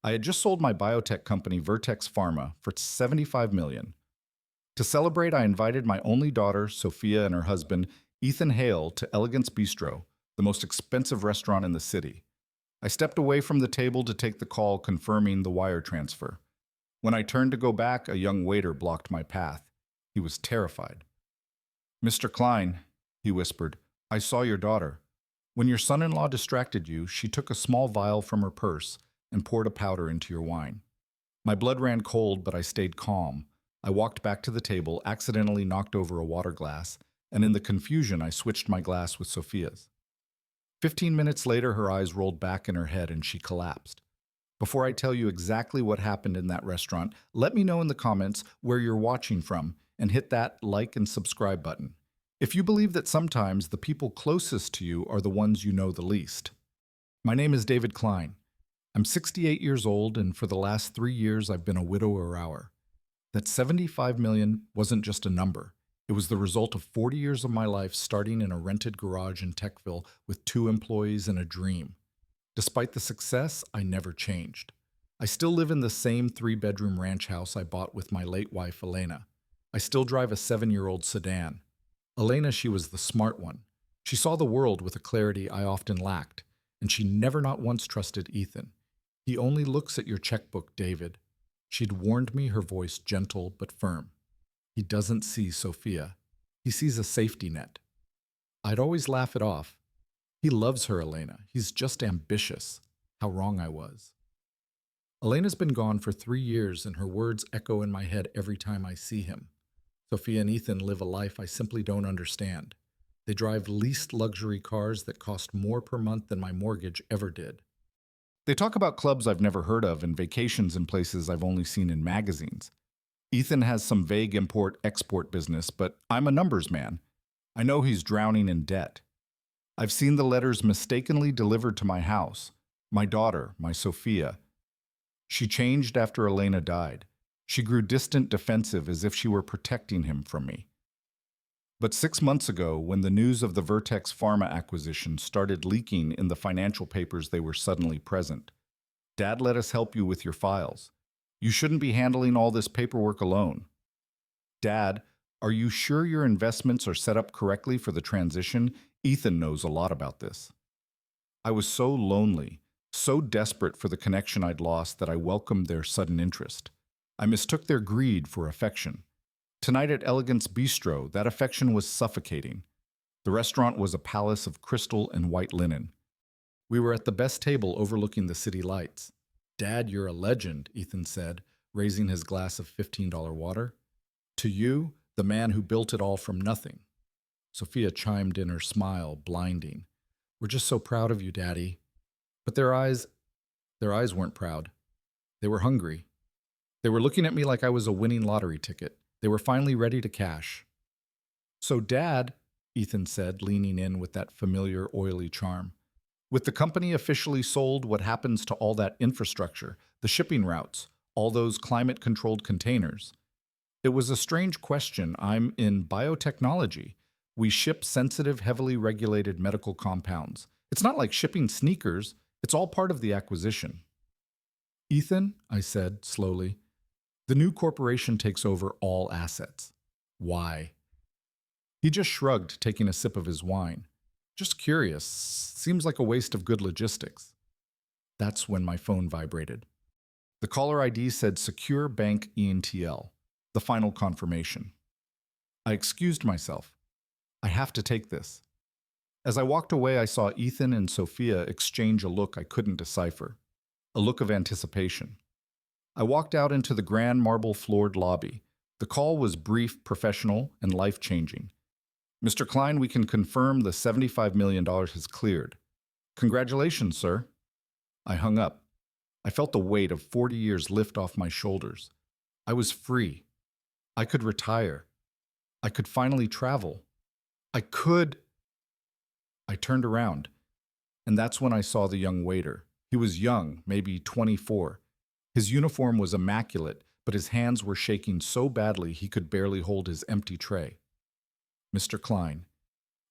I had just sold my biotech company Vertex Pharma for 75 million. To celebrate, I invited my only daughter, Sophia, and her husband, Ethan Hale, to Elegance Bistro, the most expensive restaurant in the city. I stepped away from the table to take the call confirming the wire transfer. When I turned to go back, a young waiter blocked my path. He was terrified. "Mr. Klein," he whispered, "I saw your daughter. When your son-in-law distracted you, she took a small vial from her purse and poured a powder into your wine." My blood ran cold, but I stayed calm. I walked back to the table, accidentally knocked over a water glass, and in the confusion, I switched my glass with Sophia's. 15 minutes later, her eyes rolled back in her head and she collapsed. Before I tell you exactly what happened in that restaurant, let me know in the comments where you're watching from and hit that like and subscribe button. If you believe that sometimes the people closest to you are the ones you know the least. My name is David Klein. I'm 68 years old, and for the last 3 years, I've been a widower. That 75 million wasn't just a number. It was the result of 40 years of my life starting in a rented garage in Techville with 2 employees and a dream. Despite the success, I never changed. I still live in the same 3-bedroom ranch house I bought with my late wife, Elena. I still drive a 7-year-old sedan. Elena, she was the smart one. She saw the world with a clarity I often lacked, and she never not once trusted Ethan. "He only looks at your checkbook, David." She'd warned me, her voice gentle but firm. "He doesn't see Sophia. He sees a safety net." I'd always laugh it off. "He loves her, Elena. He's just ambitious." How wrong I was. Elena's been gone for 3 years, and her words echo in my head every time I see him. Sophia and Ethan live a life I simply don't understand. They drive leased luxury cars that cost more per month than my mortgage ever did. They talk about clubs I've never heard of and vacations in places I've only seen in magazines. Ethan has some vague import-export business, but I'm a numbers man. I know he's drowning in debt. I've seen the letters mistakenly delivered to my house. My daughter, my Sophia. She changed after Elena died. She grew distant, defensive, as if she were protecting him from me. But 6 months ago, when the news of the Vertex Pharma acquisition started leaking in the financial papers, they were suddenly present. "Dad, let us help you with your files. You shouldn't be handling all this paperwork alone." "Dad, are you sure your investments are set up correctly for the transition? Ethan knows a lot about this." I was so lonely, so desperate for the connection I'd lost that I welcomed their sudden interest. I mistook their greed for affection. Tonight at Elegance Bistro, that affection was suffocating. The restaurant was a palace of crystal and white linen. We were at the best table overlooking the city lights. "Dad, you're a legend," Ethan said, raising his glass of $15 water. "To you, the man who built it all from nothing." Sophia chimed in, her smile blinding. "We're just so proud of you, Daddy." But their eyes weren't proud. They were hungry. They were looking at me like I was a winning lottery ticket. They were finally ready to cash. "So, Dad," Ethan said, leaning in with that familiar, oily charm, "with the company officially sold, what happens to all that infrastructure, the shipping routes, all those climate-controlled containers?" It was a strange question. I'm in biotechnology. We ship sensitive, heavily regulated medical compounds. It's not like shipping sneakers. It's all part of the acquisition. "Ethan," I said slowly, "the new corporation takes over all assets. Why?" He just shrugged, taking a sip of his wine. "Just curious. Seems like a waste of good logistics." That's when my phone vibrated. The caller ID said Secure Bank ENTL, the final confirmation. I excused myself. I have to take this. As I walked away, I saw Ethan and Sophia exchange a look I couldn't decipher, a look of anticipation. I walked out into the grand marble-floored lobby. The call was brief, professional, and life-changing. "Mr. Klein, we can confirm the $75 million has cleared. Congratulations, sir." I hung up. I felt the weight of 40 years lift off my shoulders. I was free. I could retire. I could finally travel. I could... I turned around, and that's when I saw the young waiter. He was young, maybe 24. His uniform was immaculate, but his hands were shaking so badly he could barely hold his empty tray. "Mr. Klein,"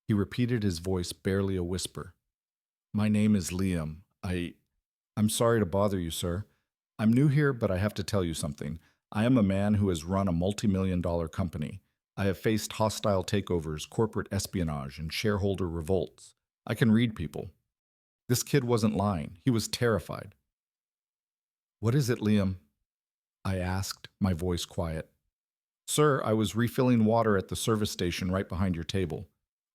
he repeated, his voice barely a whisper. "My name is Liam. I'm sorry to bother you, sir. I'm new here, but I have to tell you something. I am a man who has run a multi-million-dollar company. I have faced hostile takeovers, corporate espionage, and shareholder revolts. I can read people. This kid wasn't lying. He was terrified. What is it, Liam? I asked, my voice quiet. Sir, I was refilling water at the service station right behind your table.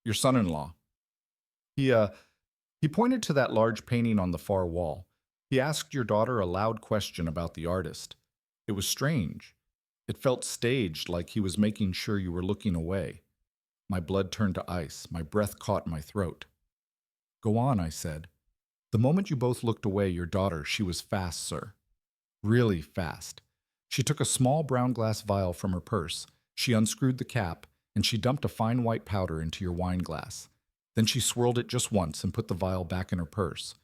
Your son-in-law. He pointed to that large painting on the far wall. He asked your daughter a loud question about the artist. It was strange. It felt staged, like he was making sure you were looking away. My blood turned to ice. My breath caught my throat. Go on, I said. The moment you both looked away, your daughter, she was fast, sir. Really fast. She took a small brown glass vial from her purse. She unscrewed the cap, and she dumped a fine white powder into your wine glass. Then she swirled it just once and put the vial back in her purse.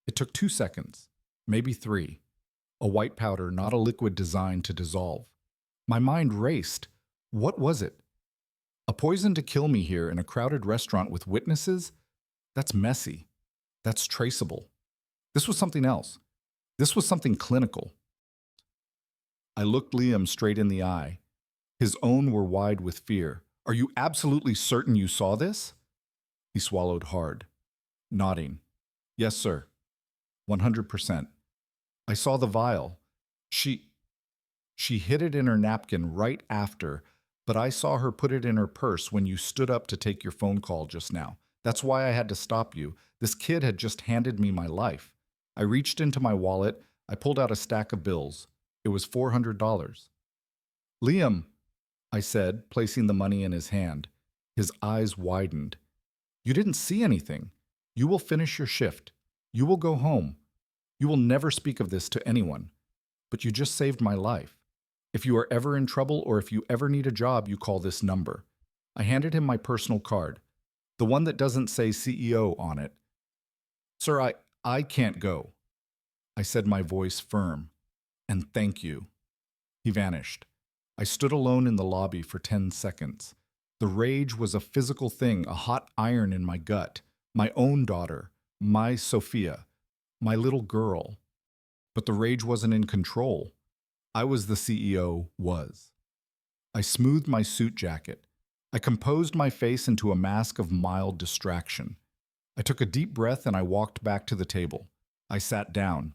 It took 2 seconds, maybe 3. A white powder, not a liquid designed to dissolve. My mind raced. What was it? A poison to kill me here in a crowded restaurant with witnesses? That's messy. That's traceable. This was something else. This was something clinical. I looked Liam straight in the eye. His own were wide with fear. Are you absolutely certain you saw this? He swallowed hard, nodding. Yes, sir. 100%. I saw the vial. She hid it in her napkin right after, but I saw her put it in her purse when you stood up to take your phone call just now. That's why I had to stop you. This kid had just handed me my life. I reached into my wallet. I pulled out a stack of bills. It was $400. Liam, I said, placing the money in his hand. His eyes widened. You didn't see anything. You will finish your shift. You will go home. You will never speak of this to anyone. But you just saved my life. If you are ever in trouble or if you ever need a job, you call this number. I handed him my personal card, the one that doesn't say CEO on it. Sir, I can't go. I said, my voice firm. And thank you. He vanished. I stood alone in the lobby for 10 seconds. The rage was a physical thing, a hot iron in my gut. My own daughter, my Sophia, my little girl. But the rage wasn't in control. I was the CEO, was. I smoothed my suit jacket. I composed my face into a mask of mild distraction. I took a deep breath and I walked back to the table. I sat down.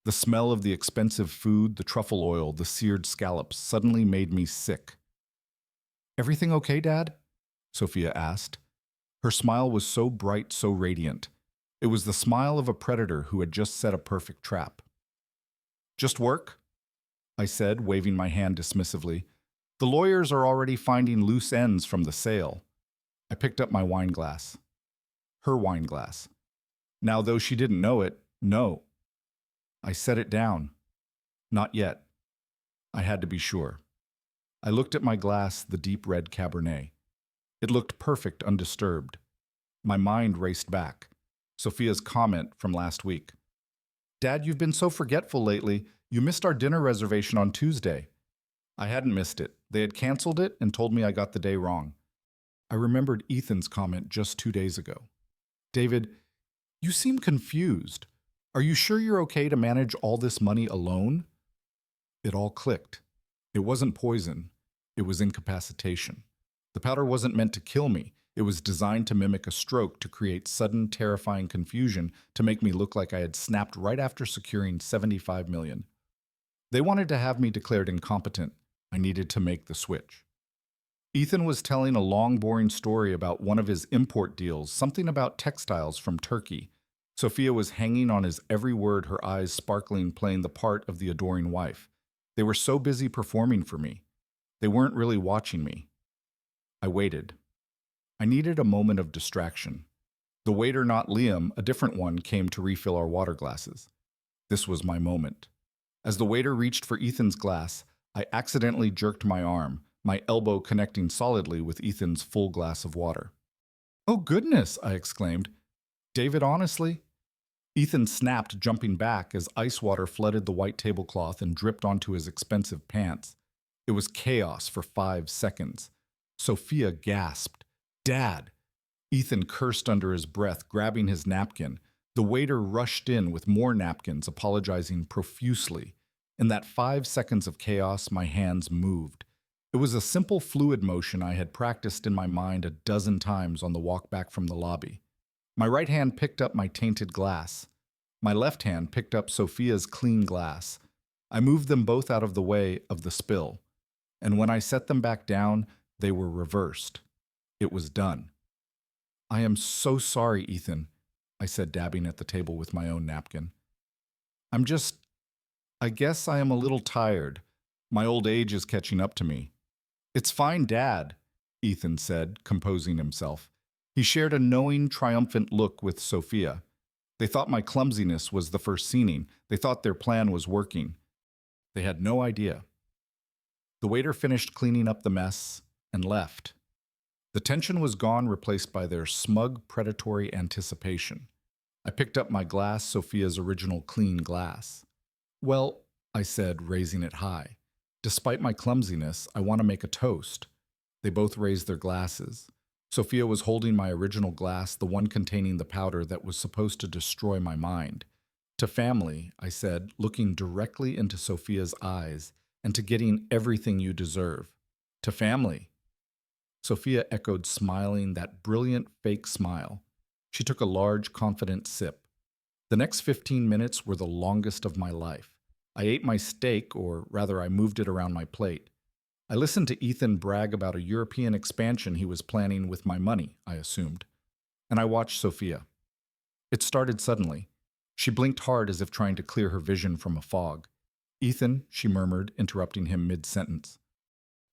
The smell of the expensive food, the truffle oil, the seared scallops suddenly made me sick. Everything okay, Dad? Sophia asked. Her smile was so bright, so radiant. It was the smile of a predator who had just set a perfect trap. Just work? I said, waving my hand dismissively. The lawyers are already finding loose ends from the sale. I picked up my wine glass. Her wine glass. Now, though she didn't know it, no. I set it down. Not yet. I had to be sure. I looked at my glass, the deep red Cabernet. It looked perfect, undisturbed. My mind raced back. Sophia's comment from last week. Dad, you've been so forgetful lately. You missed our dinner reservation on Tuesday. I hadn't missed it. They had canceled it and told me I got the day wrong. I remembered Ethan's comment just 2 days ago. David, you seem confused. Are you sure you're okay to manage all this money alone? It all clicked. It wasn't poison. It was incapacitation. The powder wasn't meant to kill me. It was designed to mimic a stroke, to create sudden, terrifying confusion, to make me look like I had snapped right after securing $75 million. They wanted to have me declared incompetent. I needed to make the switch. Ethan was telling a long, boring story about one of his import deals, something about textiles from Turkey. Sophia was hanging on his every word, her eyes sparkling, playing the part of the adoring wife. They were so busy performing for me. They weren't really watching me. I waited. I needed a moment of distraction. The waiter, not Liam, a different one, came to refill our water glasses. This was my moment. As the waiter reached for Ethan's glass, I accidentally jerked my arm, my elbow connecting solidly with Ethan's full glass of water. Oh goodness, I exclaimed. David, honestly? Ethan snapped, jumping back as ice water flooded the white tablecloth and dripped onto his expensive pants. It was chaos for 5 seconds. Sophia gasped. Dad! Ethan cursed under his breath, grabbing his napkin. The waiter rushed in with more napkins, apologizing profusely. In that 5 seconds of chaos, my hands moved. It was a simple fluid motion I had practiced in my mind a dozen times on the walk back from the lobby. My right hand picked up my tainted glass. My left hand picked up Sophia's clean glass. I moved them both out of the way of the spill, and when I set them back down, they were reversed. It was done. I am so sorry, Ethan, I said, dabbing at the table with my own napkin. I guess I am a little tired. My old age is catching up to me. It's fine, Dad, Ethan said, composing himself. He shared a knowing, triumphant look with Sophia. They thought my clumsiness was the first scening. They thought their plan was working. They had no idea. The waiter finished cleaning up the mess and left. The tension was gone, replaced by their smug, predatory anticipation. I picked up my glass, Sophia's original clean glass. Well, I said, raising it high. Despite my clumsiness, I want to make a toast. They both raised their glasses. Sophia was holding my original glass, the one containing the powder that was supposed to destroy my mind. To family, I said, looking directly into Sophia's eyes, and to getting everything you deserve. To family. Sophia echoed, smiling, that brilliant fake smile. She took a large, confident sip. The next 15 minutes were the longest of my life. I ate my steak, or rather I moved it around my plate. I listened to Ethan brag about a European expansion he was planning with my money, I assumed. And I watched Sophia. It started suddenly. She blinked hard as if trying to clear her vision from a fog. Ethan, she murmured, interrupting him mid-sentence.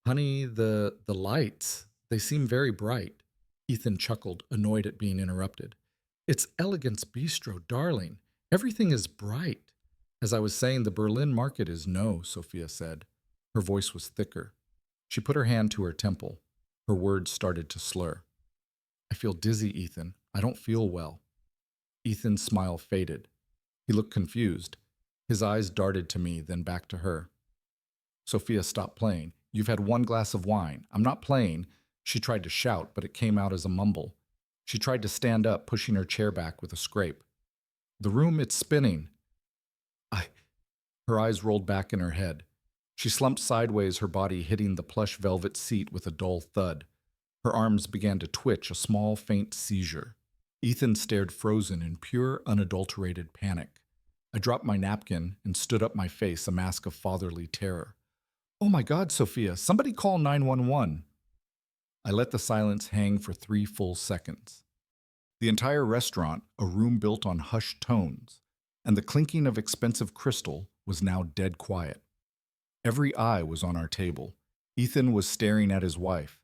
Honey, the lights, they seem very bright. Ethan chuckled, annoyed at being interrupted. It's Elegance Bistro, darling. Everything is bright. As I was saying, the Berlin market is no, Sophia said. Her voice was thicker. She put her hand to her temple. Her words started to slur. I feel dizzy, Ethan. I don't feel well. Ethan's smile faded. He looked confused. His eyes darted to me, then back to her. Sophia stopped playing. You've had one glass of wine. I'm not playing. She tried to shout, but it came out as a mumble. She tried to stand up, pushing her chair back with a scrape. The room, it's spinning. Her eyes rolled back in her head. She slumped sideways, her body hitting the plush velvet seat with a dull thud. Her arms began to twitch, a small, faint seizure. Ethan stared frozen in pure, unadulterated panic. I dropped my napkin and stood up my face, a mask of fatherly terror. Oh my God, Sophia, somebody call 911. I let the silence hang for 3 full seconds. The entire restaurant, a room built on hushed tones, and the clinking of expensive crystal was now dead quiet. Every eye was on our table. Ethan was staring at his wife,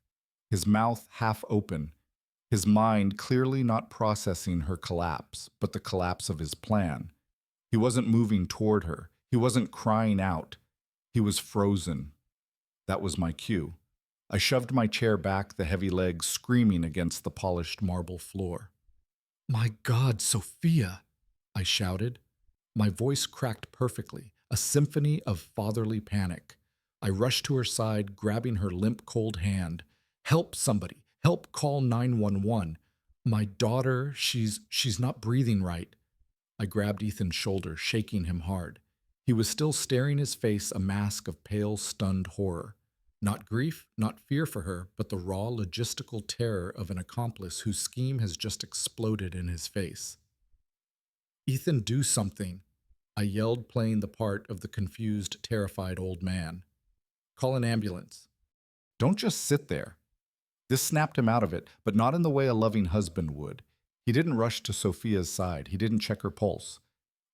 his mouth half open, his mind clearly not processing her collapse, but the collapse of his plan. He wasn't moving toward her. He wasn't crying out. He was frozen. That was my cue. I shoved my chair back, the heavy legs screaming against the polished marble floor. My God, Sophia, I shouted. My voice cracked perfectly, a symphony of fatherly panic. I rushed to her side, grabbing her limp, cold hand. Help somebody. Help, call 911. My daughter, she's not breathing right. I grabbed Ethan's shoulder, shaking him hard. He was still staring, his face a mask of pale, stunned horror. Not grief, not fear for her, but the raw logistical terror of an accomplice whose scheme has just exploded in his face. Ethan, do something, I yelled, playing the part of the confused, terrified old man. Call an ambulance. Don't just sit there. This snapped him out of it, but not in the way a loving husband would. He didn't rush to Sophia's side. He didn't check her pulse.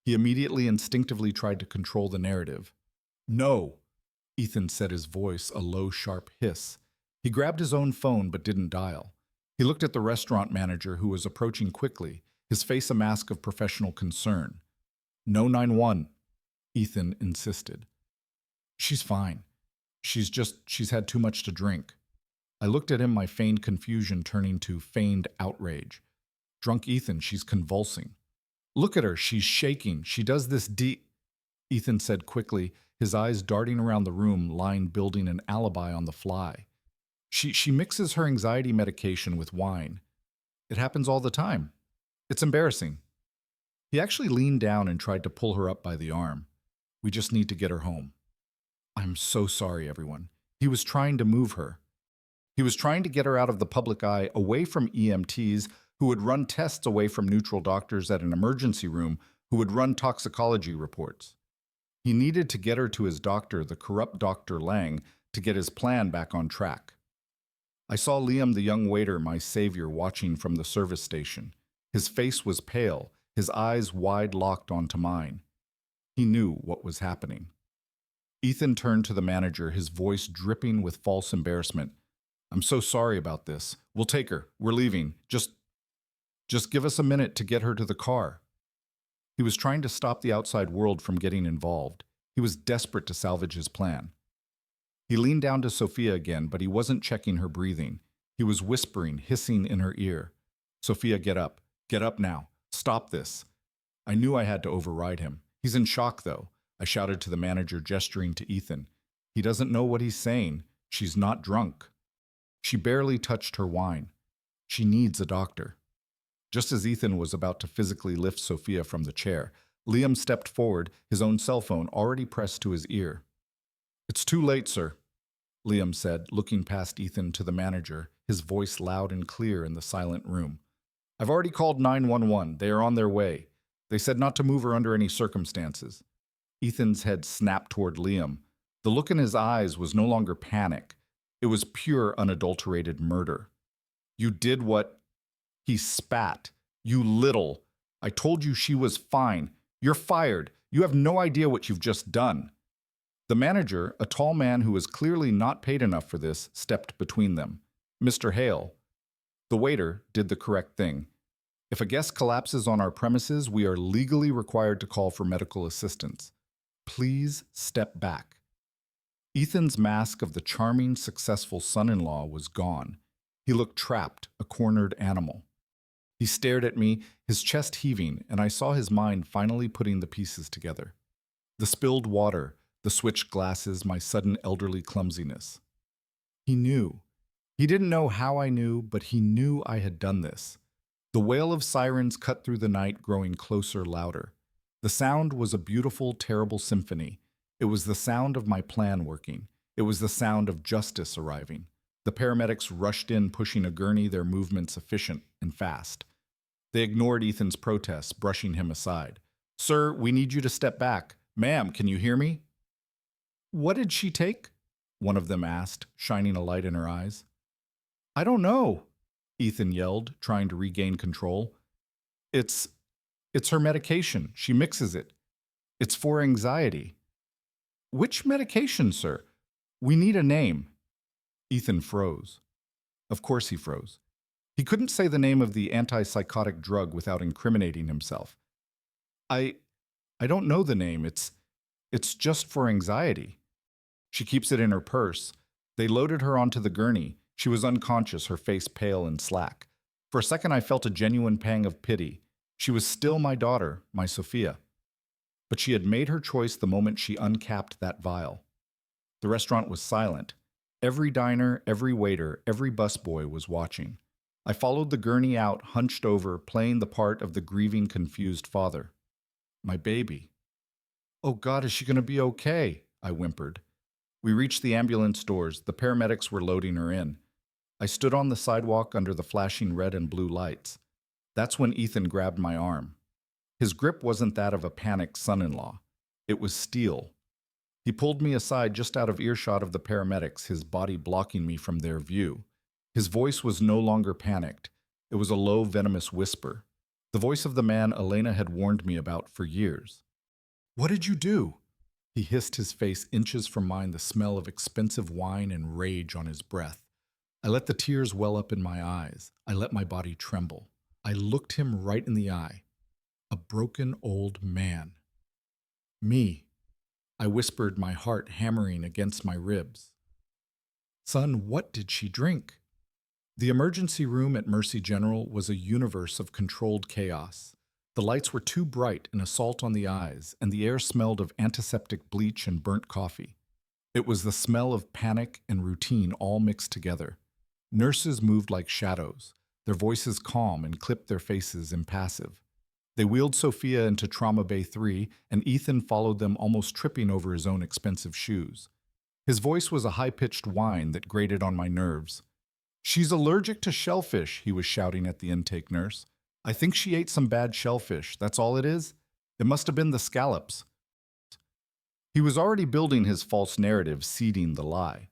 He immediately instinctively tried to control the narrative. No, Ethan said, his voice a low, sharp hiss. He grabbed his own phone but didn't dial. He looked at the restaurant manager, who was approaching quickly, his face a mask of professional concern. No 911, Ethan insisted. She's fine. She's had too much to drink. I looked at him, my feigned confusion turning to feigned outrage. Drunk Ethan, she's convulsing. Look at her, she's shaking. She does this Ethan said quickly, his eyes darting around the room, lying building an alibi on the fly. She mixes her anxiety medication with wine. It happens all the time. It's embarrassing. He actually leaned down and tried to pull her up by the arm. We just need to get her home. I'm so sorry, everyone. He was trying to move her. He was trying to get her out of the public eye, away from EMTs who would run tests, away from neutral doctors at an emergency room who would run toxicology reports. He needed to get her to his doctor, the corrupt Dr. Lang, to get his plan back on track. I saw Liam, the young waiter, my savior, watching from the service station. His face was pale, his eyes wide locked onto mine. He knew what was happening. Ethan turned to the manager, his voice dripping with false embarrassment. I'm so sorry about this. We'll take her. We're leaving. Just give us a minute to get her to the car. He was trying to stop the outside world from getting involved. He was desperate to salvage his plan. He leaned down to Sophia again, but he wasn't checking her breathing. He was whispering, hissing in her ear. Sophia, get up. Get up now. Stop this. I knew I had to override him. He's in shock, though. I shouted to the manager, gesturing to Ethan. He doesn't know what he's saying. She's not drunk. She barely touched her wine. She needs a doctor. Just as Ethan was about to physically lift Sophia from the chair, Liam stepped forward, his own cell phone already pressed to his ear. It's too late, sir, Liam said, looking past Ethan to the manager, his voice loud and clear in the silent room. I've already called 911. They are on their way. They said not to move her under any circumstances. Ethan's head snapped toward Liam. The look in his eyes was no longer panic. It was pure, unadulterated murder. You did what? He spat. You little. I told you she was fine. You're fired. You have no idea what you've just done. The manager, a tall man who was clearly not paid enough for this, stepped between them. Mr. Hale. The waiter did the correct thing. If a guest collapses on our premises, we are legally required to call for medical assistance. Please step back. Ethan's mask of the charming, successful son-in-law was gone. He looked trapped, a cornered animal. He stared at me, his chest heaving, and I saw his mind finally putting the pieces together. The spilled water, the switched glasses, my sudden elderly clumsiness. He knew. He didn't know how I knew, but he knew I had done this. The wail of sirens cut through the night, growing closer, louder. The sound was a beautiful, terrible symphony. It was the sound of my plan working. It was the sound of justice arriving. The paramedics rushed in, pushing a gurney, their movements efficient and fast. They ignored Ethan's protests, brushing him aside. Sir, we need you to step back. Ma'am, can you hear me? What did she take? One of them asked, shining a light in her eyes. I don't know, Ethan yelled, trying to regain control. It's her medication. She mixes it. It's for anxiety. Which medication, sir? We need a name. Ethan froze. Of course he froze. He couldn't say the name of the antipsychotic drug without incriminating himself. I don't know the name. It's just for anxiety. She keeps it in her purse. They loaded her onto the gurney. She was unconscious, her face pale and slack. For a second I felt a genuine pang of pity. She was still my daughter, my Sophia. But she had made her choice the moment she uncapped that vial. The restaurant was silent. Every diner, every waiter, every busboy was watching. I followed the gurney out, hunched over, playing the part of the grieving, confused father. My baby. Oh God, is she going to be okay? I whimpered. We reached the ambulance doors. The paramedics were loading her in. I stood on the sidewalk under the flashing red and blue lights. That's when Ethan grabbed my arm. His grip wasn't that of a panicked son-in-law. It was steel. He pulled me aside just out of earshot of the paramedics, his body blocking me from their view. His voice was no longer panicked. It was a low, venomous whisper. The voice of the man Elena had warned me about for years. What did you do? He hissed, his face inches from mine, the smell of expensive wine and rage on his breath. I let the tears well up in my eyes. I let my body tremble. I looked him right in the eye. A broken old man. Me. I whispered, my heart hammering against my ribs. Son, what did she drink? The emergency room at Mercy General was a universe of controlled chaos. The lights were too bright, an assault on the eyes, and the air smelled of antiseptic bleach and burnt coffee. It was the smell of panic and routine all mixed together. Nurses moved like shadows, their voices calm and clipped, their faces impassive. They wheeled Sophia into Trauma Bay 3, and Ethan followed them, almost tripping over his own expensive shoes. His voice was a high-pitched whine that grated on my nerves. "She's allergic to shellfish," he was shouting at the intake nurse. "I think she ate some bad shellfish, that's all it is. It must have been the scallops." He was already building his false narrative, seeding the lie.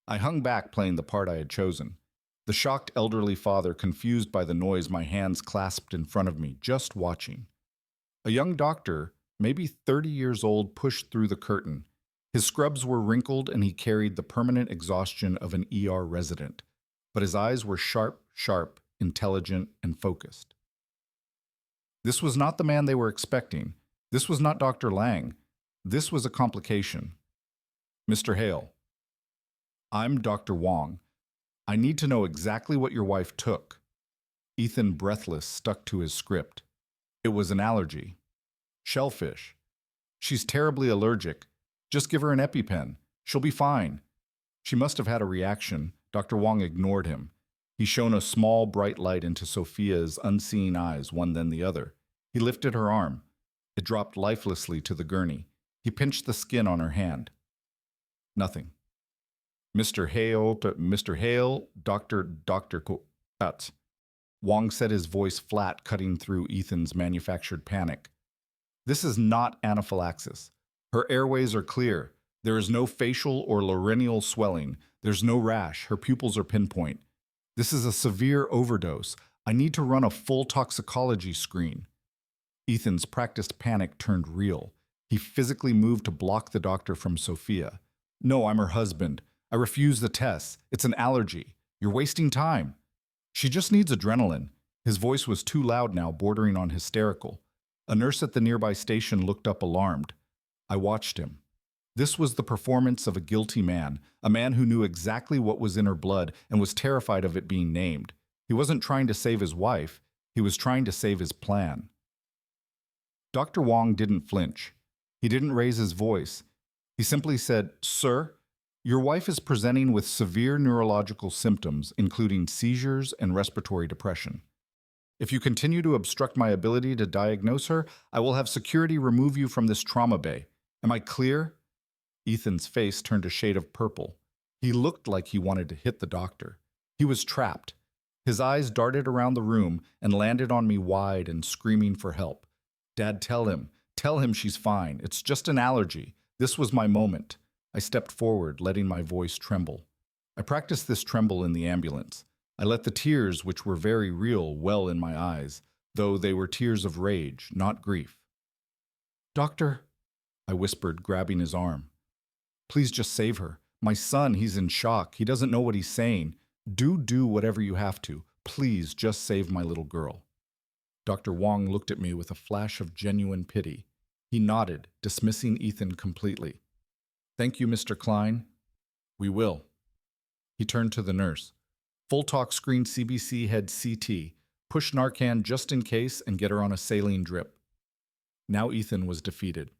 I hung back, playing the part I had chosen. The shocked elderly father, confused by the noise, my hands clasped in front of me, just watching. A young doctor, maybe 30 years old, pushed through the curtain. His scrubs were wrinkled and he carried the permanent exhaustion of an ER resident. But his eyes were sharp, intelligent, and focused. This was not the man they were expecting. This was not Dr. Lang. This was a complication. "Mr. Hale, I'm Dr. Wong. I need to know exactly what your wife took." Ethan, breathless, stuck to his script. "It was an allergy. Shellfish. She's terribly allergic. Just give her an EpiPen. She'll be fine." "She must have had a reaction." Dr. Wong ignored him. He shone a small, bright light into Sophia's unseeing eyes, one then the other. He lifted her arm. It dropped lifelessly to the gurney. He pinched the skin on her hand. "Nothing." "Mr. Hale, Dr. Cut." Wong said, his voice flat, cutting through Ethan's manufactured panic. "This is not anaphylaxis. Her airways are clear. There is no facial or laryngeal swelling. There's no rash. Her pupils are pinpoint. This is a severe overdose. I need to run a full toxicology screen." Ethan's practiced panic turned real. He physically moved to block the doctor from Sophia. "No, I'm her husband. I refuse the tests. It's an allergy. You're wasting time. She just needs adrenaline." His voice was too loud now, bordering on hysterical. A nurse at the nearby station looked up alarmed. I watched him. This was the performance of a guilty man, a man who knew exactly what was in her blood and was terrified of it being named. He wasn't trying to save his wife. He was trying to save his plan. Dr. Wong didn't flinch. He didn't raise his voice. He simply said, "Sir, your wife is presenting with severe neurological symptoms, including seizures and respiratory depression. If you continue to obstruct my ability to diagnose her, I will have security remove you from this trauma bay. Am I clear?" Ethan's face turned a shade of purple. He looked like he wanted to hit the doctor. He was trapped. His eyes darted around the room and landed on me wide and screaming for help. "Dad, tell him she's fine. It's just an allergy." This was my moment. I stepped forward, letting my voice tremble. I practiced this tremble in the ambulance. I let the tears, which were very real, well in my eyes, though they were tears of rage, not grief. "Doctor," I whispered, grabbing his arm. "Please just save her. My son, he's in shock. He doesn't know what he's saying. Do whatever you have to. Please just save my little girl." Dr. Wong looked at me with a flash of genuine pity. He nodded, dismissing Ethan completely. "Thank you, Mr. Klein." "We will." He turned to the nurse. "Full talk screen CBC head CT. Push Narcan just in case and get her on a saline drip." Now Ethan was defeated.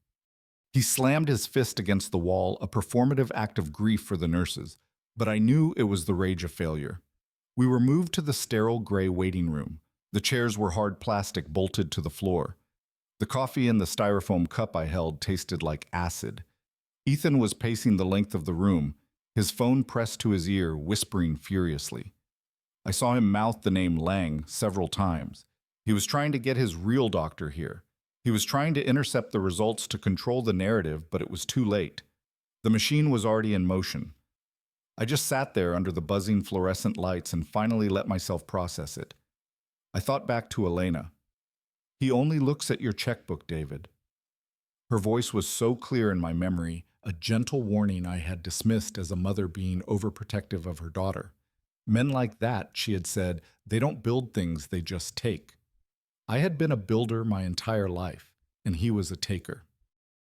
He slammed his fist against the wall, a performative act of grief for the nurses, but I knew it was the rage of failure. We were moved to the sterile gray waiting room. The chairs were hard plastic bolted to the floor. The coffee in the styrofoam cup I held tasted like acid. Ethan was pacing the length of the room, his phone pressed to his ear, whispering furiously. I saw him mouth the name Lang several times. He was trying to get his real doctor here. He was trying to intercept the results to control the narrative, but it was too late. The machine was already in motion. I just sat there under the buzzing fluorescent lights and finally let myself process it. I thought back to Elena. "He only looks at your checkbook, David." Her voice was so clear in my memory, a gentle warning I had dismissed as a mother being overprotective of her daughter. Men like that, she had said, they don't build things, they just take. I had been a builder my entire life, and he was a taker.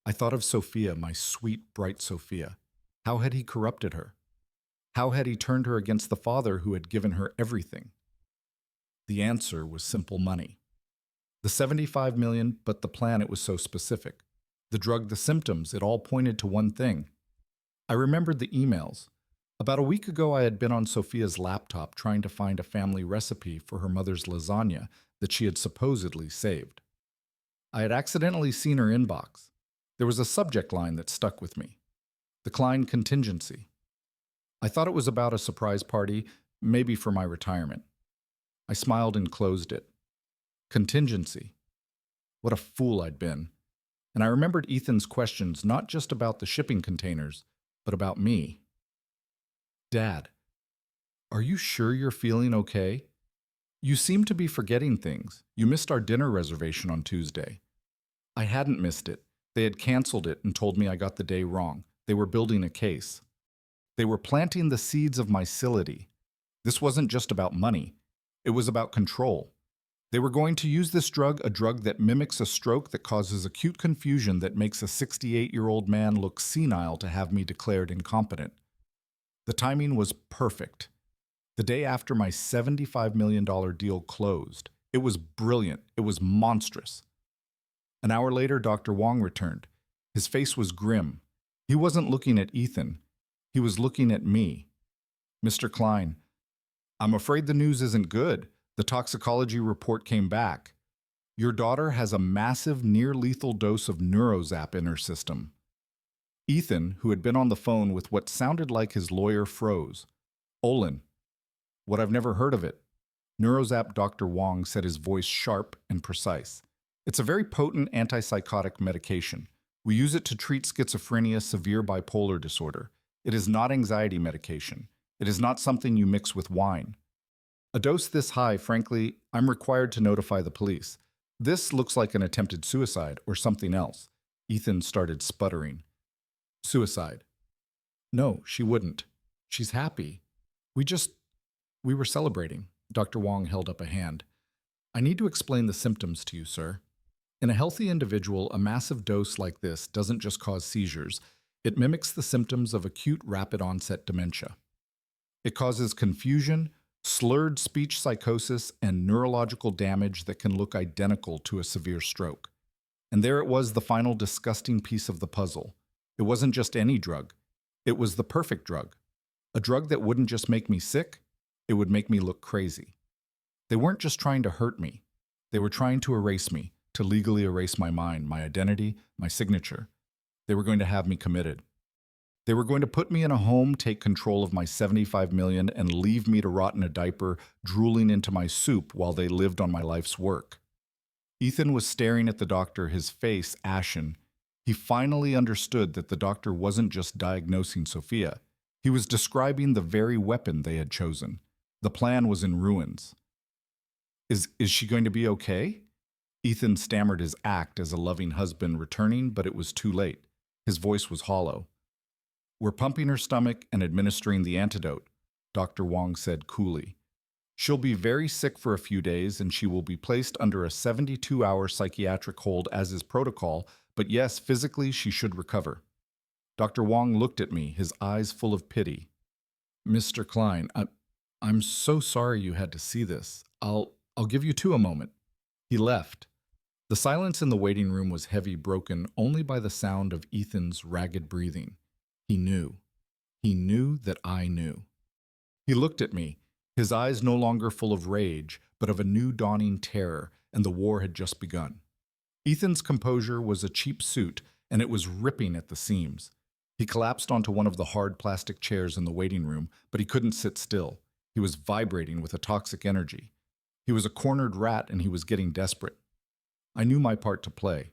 I thought of Sophia, my sweet, bright Sophia. How had he corrupted her? How had he turned her against the father who had given her everything? The answer was simple money. The $75 million, but the plan, it was so specific. The drug, the symptoms, it all pointed to one thing. I remembered the emails. About a week ago, I had been on Sophia's laptop trying to find a family recipe for her mother's lasagna that she had supposedly saved. I had accidentally seen her inbox. There was a subject line that stuck with me: Decline contingency. I thought it was about a surprise party, maybe for my retirement. I smiled and closed it. Contingency. What a fool I'd been. And I remembered Ethan's questions not just about the shipping containers, but about me. Dad, are you sure you're feeling okay? You seem to be forgetting things. You missed our dinner reservation on Tuesday. I hadn't missed it. They had canceled it and told me I got the day wrong. They were building a case. They were planting the seeds of my sility. This wasn't just about money. It was about control. They were going to use this drug, a drug that mimics a stroke that causes acute confusion that makes a 68-year-old man look senile, to have me declared incompetent. The timing was perfect. The day after my $75 million deal closed. It was brilliant. It was monstrous. An hour later, Dr. Wong returned. His face was grim. He wasn't looking at Ethan. He was looking at me. Mr. Klein, I'm afraid the news isn't good. The toxicology report came back. Your daughter has a massive near-lethal dose of Neurozap in her system. Ethan, who had been on the phone with what sounded like his lawyer, froze. Olin. What, I've never heard of it. Neurozap, Dr. Wong said, his voice sharp and precise. It's a very potent antipsychotic medication. We use it to treat schizophrenia, severe bipolar disorder. It is not anxiety medication. It is not something you mix with wine. A dose this high, frankly, I'm required to notify the police. This looks like an attempted suicide or something else. Ethan started sputtering. Suicide. No, she wouldn't. She's happy. We were celebrating. Dr. Wong held up a hand. I need to explain the symptoms to you, sir. In a healthy individual, a massive dose like this doesn't just cause seizures. It mimics the symptoms of acute rapid-onset dementia. It causes confusion, slurred speech psychosis, and neurological damage that can look identical to a severe stroke. And there it was, the final disgusting piece of the puzzle. It wasn't just any drug. It was the perfect drug. A drug that wouldn't just make me sick, it would make me look crazy. They weren't just trying to hurt me. They were trying to erase me, to legally erase my mind, my identity, my signature. They were going to have me committed. They were going to put me in a home, take control of my $75 million, and leave me to rot in a diaper, drooling into my soup while they lived on my life's work. Ethan was staring at the doctor, his face ashen. He finally understood that the doctor wasn't just diagnosing Sophia. He was describing the very weapon they had chosen. The plan was in ruins. Is she going to be okay? Ethan stammered his act as a loving husband returning, but it was too late. His voice was hollow. We're pumping her stomach and administering the antidote, Dr. Wong said coolly. She'll be very sick for a few days, and she will be placed under a 72-hour psychiatric hold as is protocol, but yes, physically she should recover. Dr. Wong looked at me, his eyes full of pity. Mr. Klein, I'm so sorry you had to see this. I'll give you two a moment. He left. The silence in the waiting room was heavy, broken only by the sound of Ethan's ragged breathing. He knew. He knew that I knew. He looked at me, his eyes no longer full of rage, but of a new dawning terror, and the war had just begun. Ethan's composure was a cheap suit, and it was ripping at the seams. He collapsed onto one of the hard plastic chairs in the waiting room, but he couldn't sit still. He was vibrating with a toxic energy. He was a cornered rat, and he was getting desperate. I knew my part to play.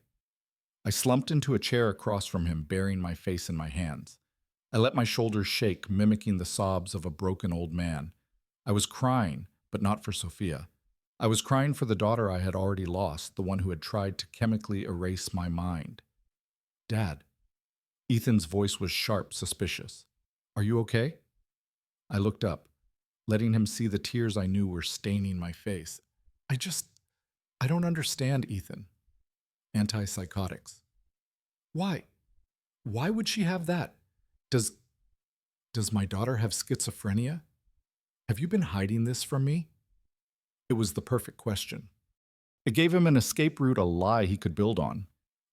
I slumped into a chair across from him, burying my face in my hands. I let my shoulders shake, mimicking the sobs of a broken old man. I was crying, but not for Sophia. I was crying for the daughter I had already lost, the one who had tried to chemically erase my mind. Dad. Ethan's voice was sharp, suspicious. Are you okay? I looked up, letting him see the tears I knew were staining my face. I don't understand, Ethan. Antipsychotics. Why? Why would she have that? Does my daughter have schizophrenia? Have you been hiding this from me? It was the perfect question. It gave him an escape route, a lie he could build on.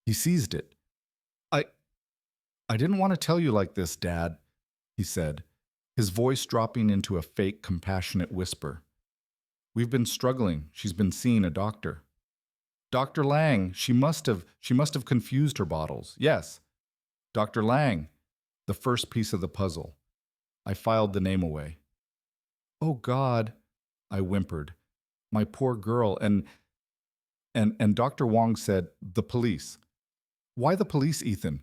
He seized it. I didn't want to tell you like this, Dad, he said, his voice dropping into a fake, compassionate whisper. We've been struggling. She's been seeing a doctor. Dr. Lang, she must have confused her bottles. Yes. Dr. Lang, the first piece of the puzzle. I filed the name away. Oh God, I whimpered. My poor girl. And Dr. Wong said, the police. Why the police, Ethan?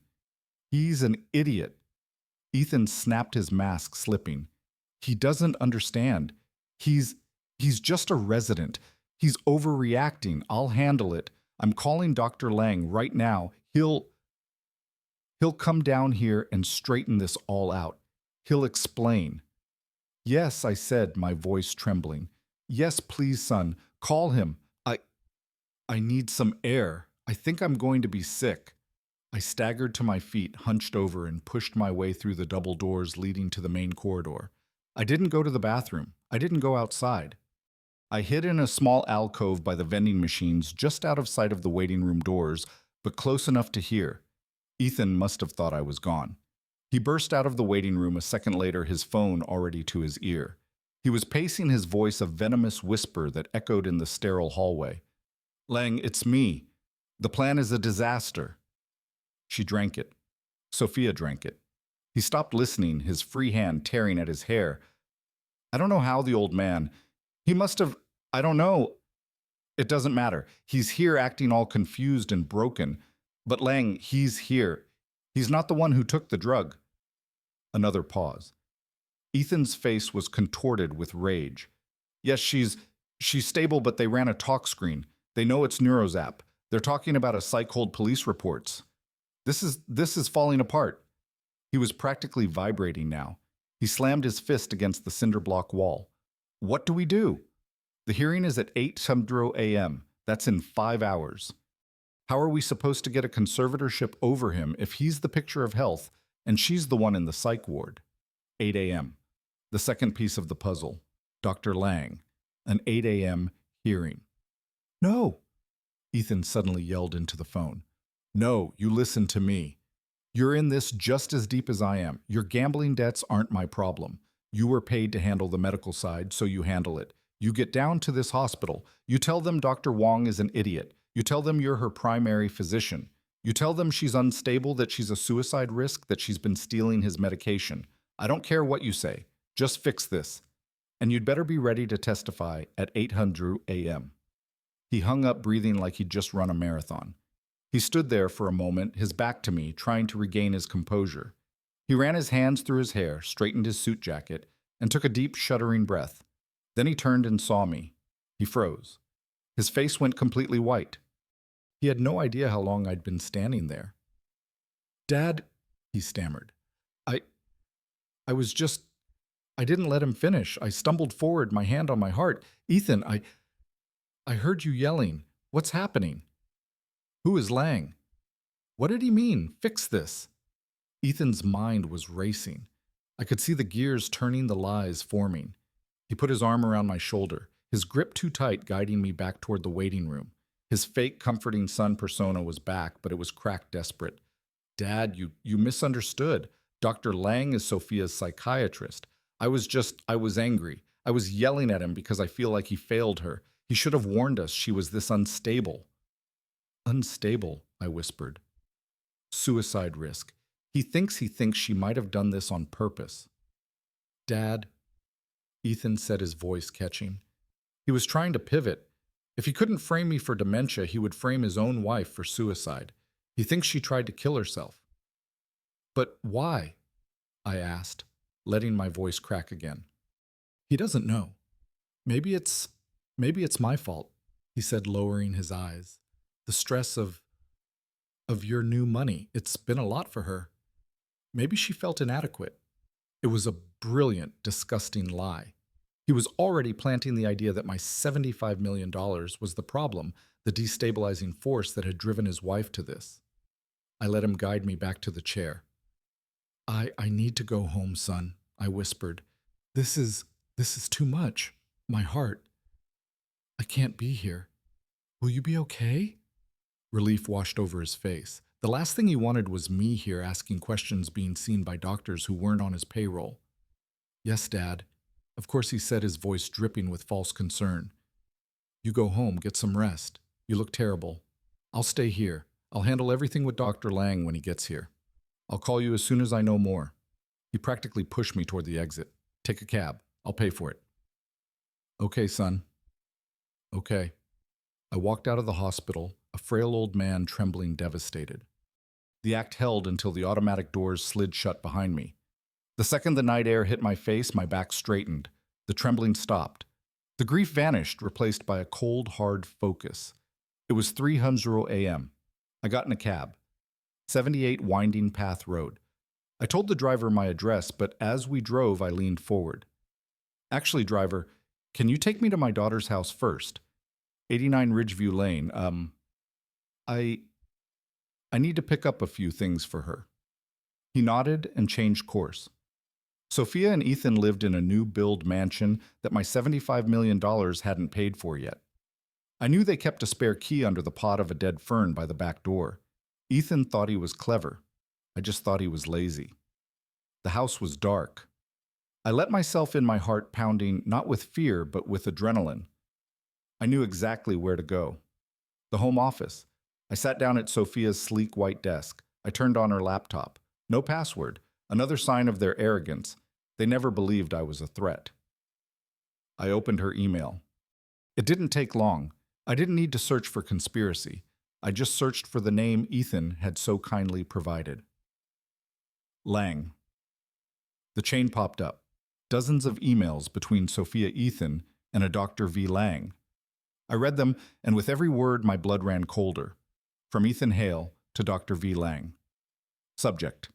He's an idiot. Ethan snapped his mask, slipping. He doesn't understand. He's he's just a resident. He's overreacting. I'll handle it. I'm calling Dr. Lang right now. He'll come down here and straighten this all out. He'll explain. Yes, I said, my voice trembling. Yes, please, son. Call him. I need some air. I think I'm going to be sick. I staggered to my feet, hunched over, and pushed my way through the double doors leading to the main corridor. I didn't go to the bathroom. I didn't go outside. I hid in a small alcove by the vending machines just out of sight of the waiting room doors, but close enough to hear. Ethan must have thought I was gone. He burst out of the waiting room a second later, his phone already to his ear. He was pacing, his voice a venomous whisper that echoed in the sterile hallway. Lang, it's me. The plan is a disaster. She drank it. Sophia drank it. He stopped listening, his free hand tearing at his hair. I don't know how the old man. He must have. I don't know. It doesn't matter. He's here acting all confused and broken. But Lang, he's here. He's not the one who took the drug. Another pause. Ethan's face was contorted with rage. Yes, she's stable, but they ran a talk screen. They know it's Neurozap. They're talking about a psych hold police reports. This is falling apart. He was practically vibrating now. He slammed his fist against the cinder block wall. What do we do? The hearing is at 8:00 a.m. That's in 5 hours. How are we supposed to get a conservatorship over him if he's the picture of health and she's the one in the psych ward? 8 a.m. The second piece of the puzzle. Dr. Lang. An 8 a.m. hearing. No! Ethan suddenly yelled into the phone. No, you listen to me. You're in this just as deep as I am. Your gambling debts aren't my problem. You were paid to handle the medical side, so you handle it. You get down to this hospital. You tell them Dr. Wong is an idiot. You tell them you're her primary physician. You tell them she's unstable, that she's a suicide risk, that she's been stealing his medication. I don't care what you say. Just fix this. And you'd better be ready to testify at 8:00 a.m. He hung up, breathing like he'd just run a marathon. He stood there for a moment, his back to me, trying to regain his composure. He ran his hands through his hair, straightened his suit jacket, and took a deep, shuddering breath. Then he turned and saw me. He froze. His face went completely white. He had no idea how long I'd been standing there. Dad, he stammered. I was just... I didn't let him finish. I stumbled forward, my hand on my heart. Ethan, I heard you yelling. What's happening? Who is Lang? What did he mean? Fix this. Ethan's mind was racing. I could see the gears turning, the lies forming. He put his arm around my shoulder, his grip too tight, guiding me back toward the waiting room. His fake, comforting son persona was back, but it was cracked desperate. Dad, you misunderstood. Dr. Lang is Sophia's psychiatrist. I was angry. I was yelling at him because I feel like he failed her. He should have warned us she was this unstable. Unstable, I whispered. Suicide risk. He thinks she might have done this on purpose. Dad, Ethan said, his voice catching. He was trying to pivot. If he couldn't frame me for dementia, he would frame his own wife for suicide. He thinks she tried to kill herself. But why? I asked, letting my voice crack again. He doesn't know. Maybe it's my fault, he said, lowering his eyes. The stress of your new money, it's been a lot for her. Maybe she felt inadequate. It was a brilliant, disgusting lie. He was already planting the idea that my $75 million was the problem, the destabilizing force that had driven his wife to this. I let him guide me back to the chair. I need to go home, son, I whispered. This is too much. My heart. I can't be here. Will you be okay? Relief washed over his face. The last thing he wanted was me here asking questions, being seen by doctors who weren't on his payroll. Yes, Dad. Of course, he said, his voice dripping with false concern. You go home, get some rest. You look terrible. I'll stay here. I'll handle everything with Dr. Lang when he gets here. I'll call you as soon as I know more. He practically pushed me toward the exit. Take a cab. I'll pay for it. Okay, son. Okay. I walked out of the hospital, a frail old man trembling devastated. The act held until the automatic doors slid shut behind me. The second the night air hit my face, my back straightened. The trembling stopped. The grief vanished, replaced by a cold, hard focus. It was 3:00 a.m. I got in a cab. 78 Winding Path Road. I told the driver my address, but as we drove, I leaned forward. Actually, driver, can you take me to my daughter's house first? 89 Ridgeview Lane. I need to pick up a few things for her. He nodded and changed course. Sophia and Ethan lived in a new-build mansion that my $75 million hadn't paid for yet. I knew they kept a spare key under the pot of a dead fern by the back door. Ethan thought he was clever. I just thought he was lazy. The house was dark. I let myself in, my heart pounding not with fear but with adrenaline. I knew exactly where to go. The home office. I sat down at Sophia's sleek white desk. I turned on her laptop. No password. Another sign of their arrogance. They never believed I was a threat. I opened her email. It didn't take long. I didn't need to search for conspiracy. I just searched for the name Ethan had so kindly provided. Lang. The chain popped up. Dozens of emails between Sophia Ethan and a Dr. V. Lang. I read them, and with every word my blood ran colder. From Ethan Hale to Dr. V. Lang. Subject: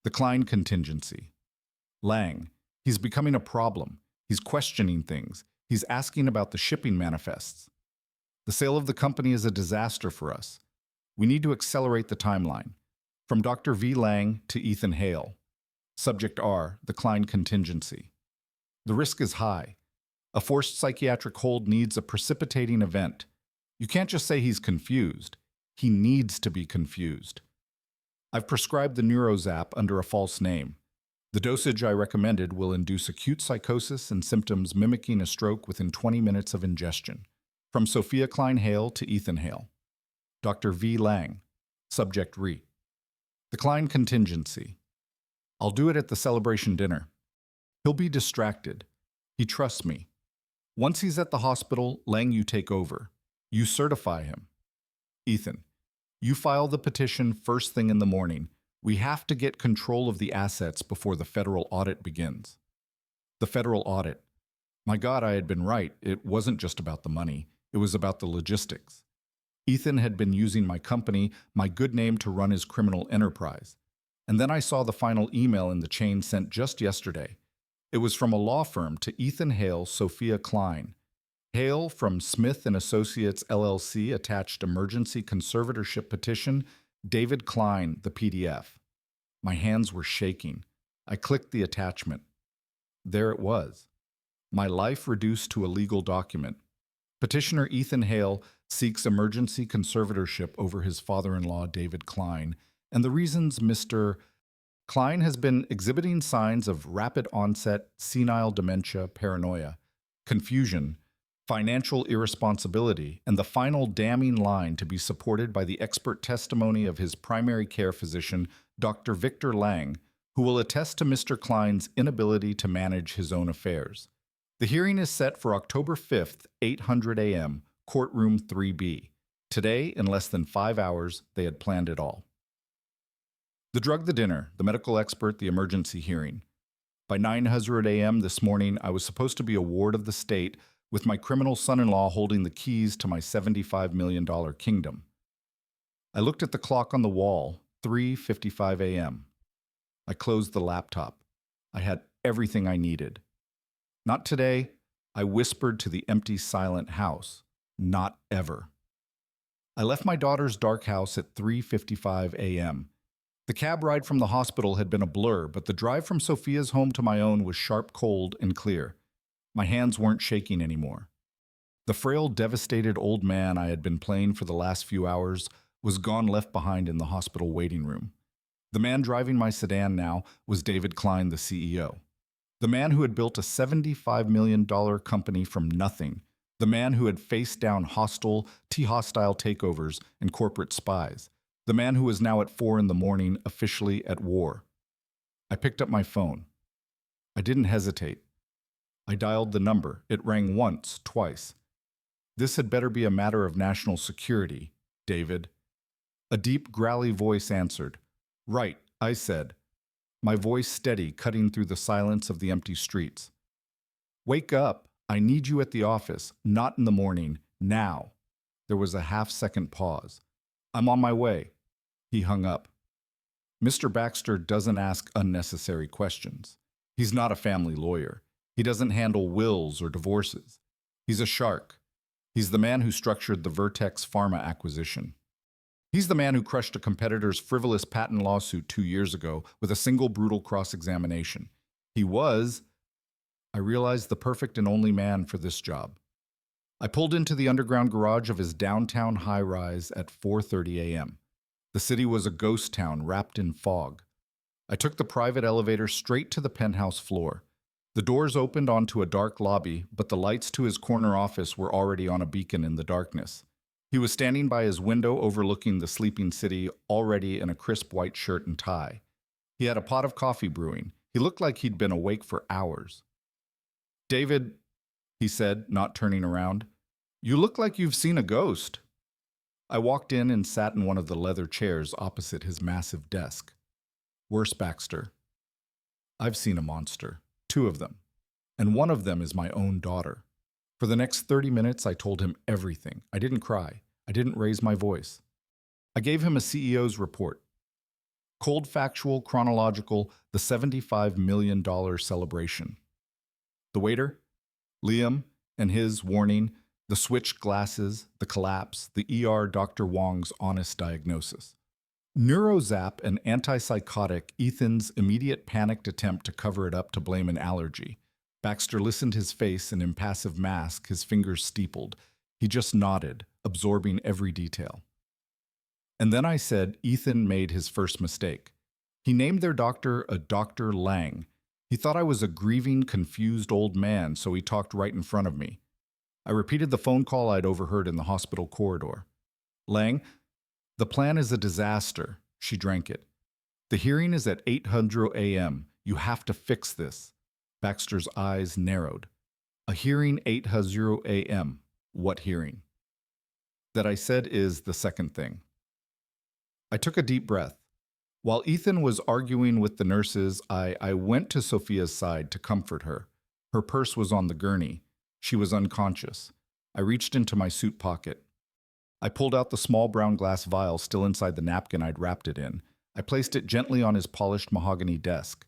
the Klein contingency. Lang. He's becoming a problem. He's questioning things. He's asking about the shipping manifests. The sale of the company is a disaster for us. We need to accelerate the timeline. From Dr. V. Lang to Ethan Hale. Subject R. The Klein contingency. The risk is high. A forced psychiatric hold needs a precipitating event. You can't just say he's confused. He needs to be confused. I've prescribed the Neurozap under a false name. The dosage I recommended will induce acute psychosis and symptoms mimicking a stroke within 20 minutes of ingestion. From Sophia Klein Hale to Ethan Hale. Dr. V. Lang. Subject Re. The Klein contingency. I'll do it at the celebration dinner. He'll be distracted. He trusts me. Once he's at the hospital, Lang, you take over. You certify him. Ethan, you file the petition first thing in the morning. We have to get control of the assets before the federal audit begins. The federal audit. My God, I had been right. It wasn't just about the money. It was about the logistics. Ethan had been using my company, my good name, to run his criminal enterprise. And then I saw the final email in the chain sent just yesterday. It was from a law firm to Ethan Hale, Sophia Klein. Hale from Smith & Associates LLC attached emergency conservatorship petition, David Klein, the PDF. My hands were shaking. I clicked the attachment. There it was. My life reduced to a legal document. Petitioner Ethan Hale seeks emergency conservatorship over his father-in-law, David Klein, and the reasons Mr. Klein has been exhibiting signs of rapid onset, senile dementia, paranoia, confusion, financial irresponsibility, and the final damning line to be supported by the expert testimony of his primary care physician, Dr. Victor Lang, who will attest to Mr. Klein's inability to manage his own affairs. The hearing is set for October 5th, 8:00 a.m., courtroom 3B. Today, in less than 5 hours, they had planned it all. The drug, the dinner, the medical expert, the emergency hearing. By 9:00 a.m. this morning, I was supposed to be a ward of the state with my criminal son-in-law holding the keys to my $75 million kingdom. I looked at the clock on the wall, 3:55 a.m. I closed the laptop. I had everything I needed. Not today, I whispered to the empty, silent house. Not ever. I left my daughter's dark house at 3:55 a.m. The cab ride from the hospital had been a blur, but the drive from Sophia's home to my own was sharp, cold, and clear. My hands weren't shaking anymore. The frail, devastated old man I had been playing for the last few hours was gone, left behind in the hospital waiting room. The man driving my sedan now was David Klein, the CEO. The man who had built a $75 million company from nothing, The man who had faced down hostile takeovers and corporate spies. The man who was now at 4 in the morning, officially at war. I picked up my phone. I didn't hesitate. I dialed the number. It rang once, twice. This had better be a matter of national security, David. A deep, growly voice answered. Right, I said, my voice steady, cutting through the silence of the empty streets. Wake up. I need you at the office, not in the morning, now. There was a half-second pause. I'm on my way. He hung up. Mr. Baxter doesn't ask unnecessary questions. He's not a family lawyer. He doesn't handle wills or divorces. He's a shark. He's the man who structured the Vertex Pharma acquisition. He's the man who crushed a competitor's frivolous patent lawsuit 2 years ago with a single brutal cross-examination. He was, I realized, the perfect and only man for this job. I pulled into the underground garage of his downtown high-rise at 4:30 a.m. The city was a ghost town wrapped in fog. I took the private elevator straight to the penthouse floor. The doors opened onto a dark lobby, but the lights to his corner office were already on a beacon in the darkness. He was standing by his window overlooking the sleeping city, already in a crisp white shirt and tie. He had a pot of coffee brewing. He looked like he'd been awake for hours. David, he said, not turning around, you look like you've seen a ghost. I walked in and sat in one of the leather chairs opposite his massive desk. Worse, Baxter. I've seen a monster, 2 of them, and one of them is my own daughter. For the next 30 minutes, I told him everything. I didn't cry. I didn't raise my voice. I gave him a CEO's report. Cold, factual, chronological, the $75 million celebration. The waiter, Liam, and his warning, the switched glasses, the collapse, the ER Dr. Wong's honest diagnosis. Neurozap and antipsychotic, Ethan's immediate panicked attempt to cover it up to blame an allergy. Baxter listened, his face an impassive mask, his fingers steepled. He just nodded, absorbing every detail. And then I said Ethan made his first mistake. He named their doctor a Dr. Lang. He thought I was a grieving, confused old man, so he talked right in front of me. I repeated the phone call I'd overheard in the hospital corridor. Lang, the plan is a disaster. She drank it. The hearing is at 8:00 a.m. You have to fix this. Baxter's eyes narrowed. A hearing 8:00 a.m. What hearing? That I said is the second thing. I took a deep breath. While Ethan was arguing with the nurses, I went to Sophia's side to comfort her. Her purse was on the gurney. She was unconscious. I reached into my suit pocket. I pulled out the small brown glass vial still inside the napkin I'd wrapped it in. I placed it gently on his polished mahogany desk.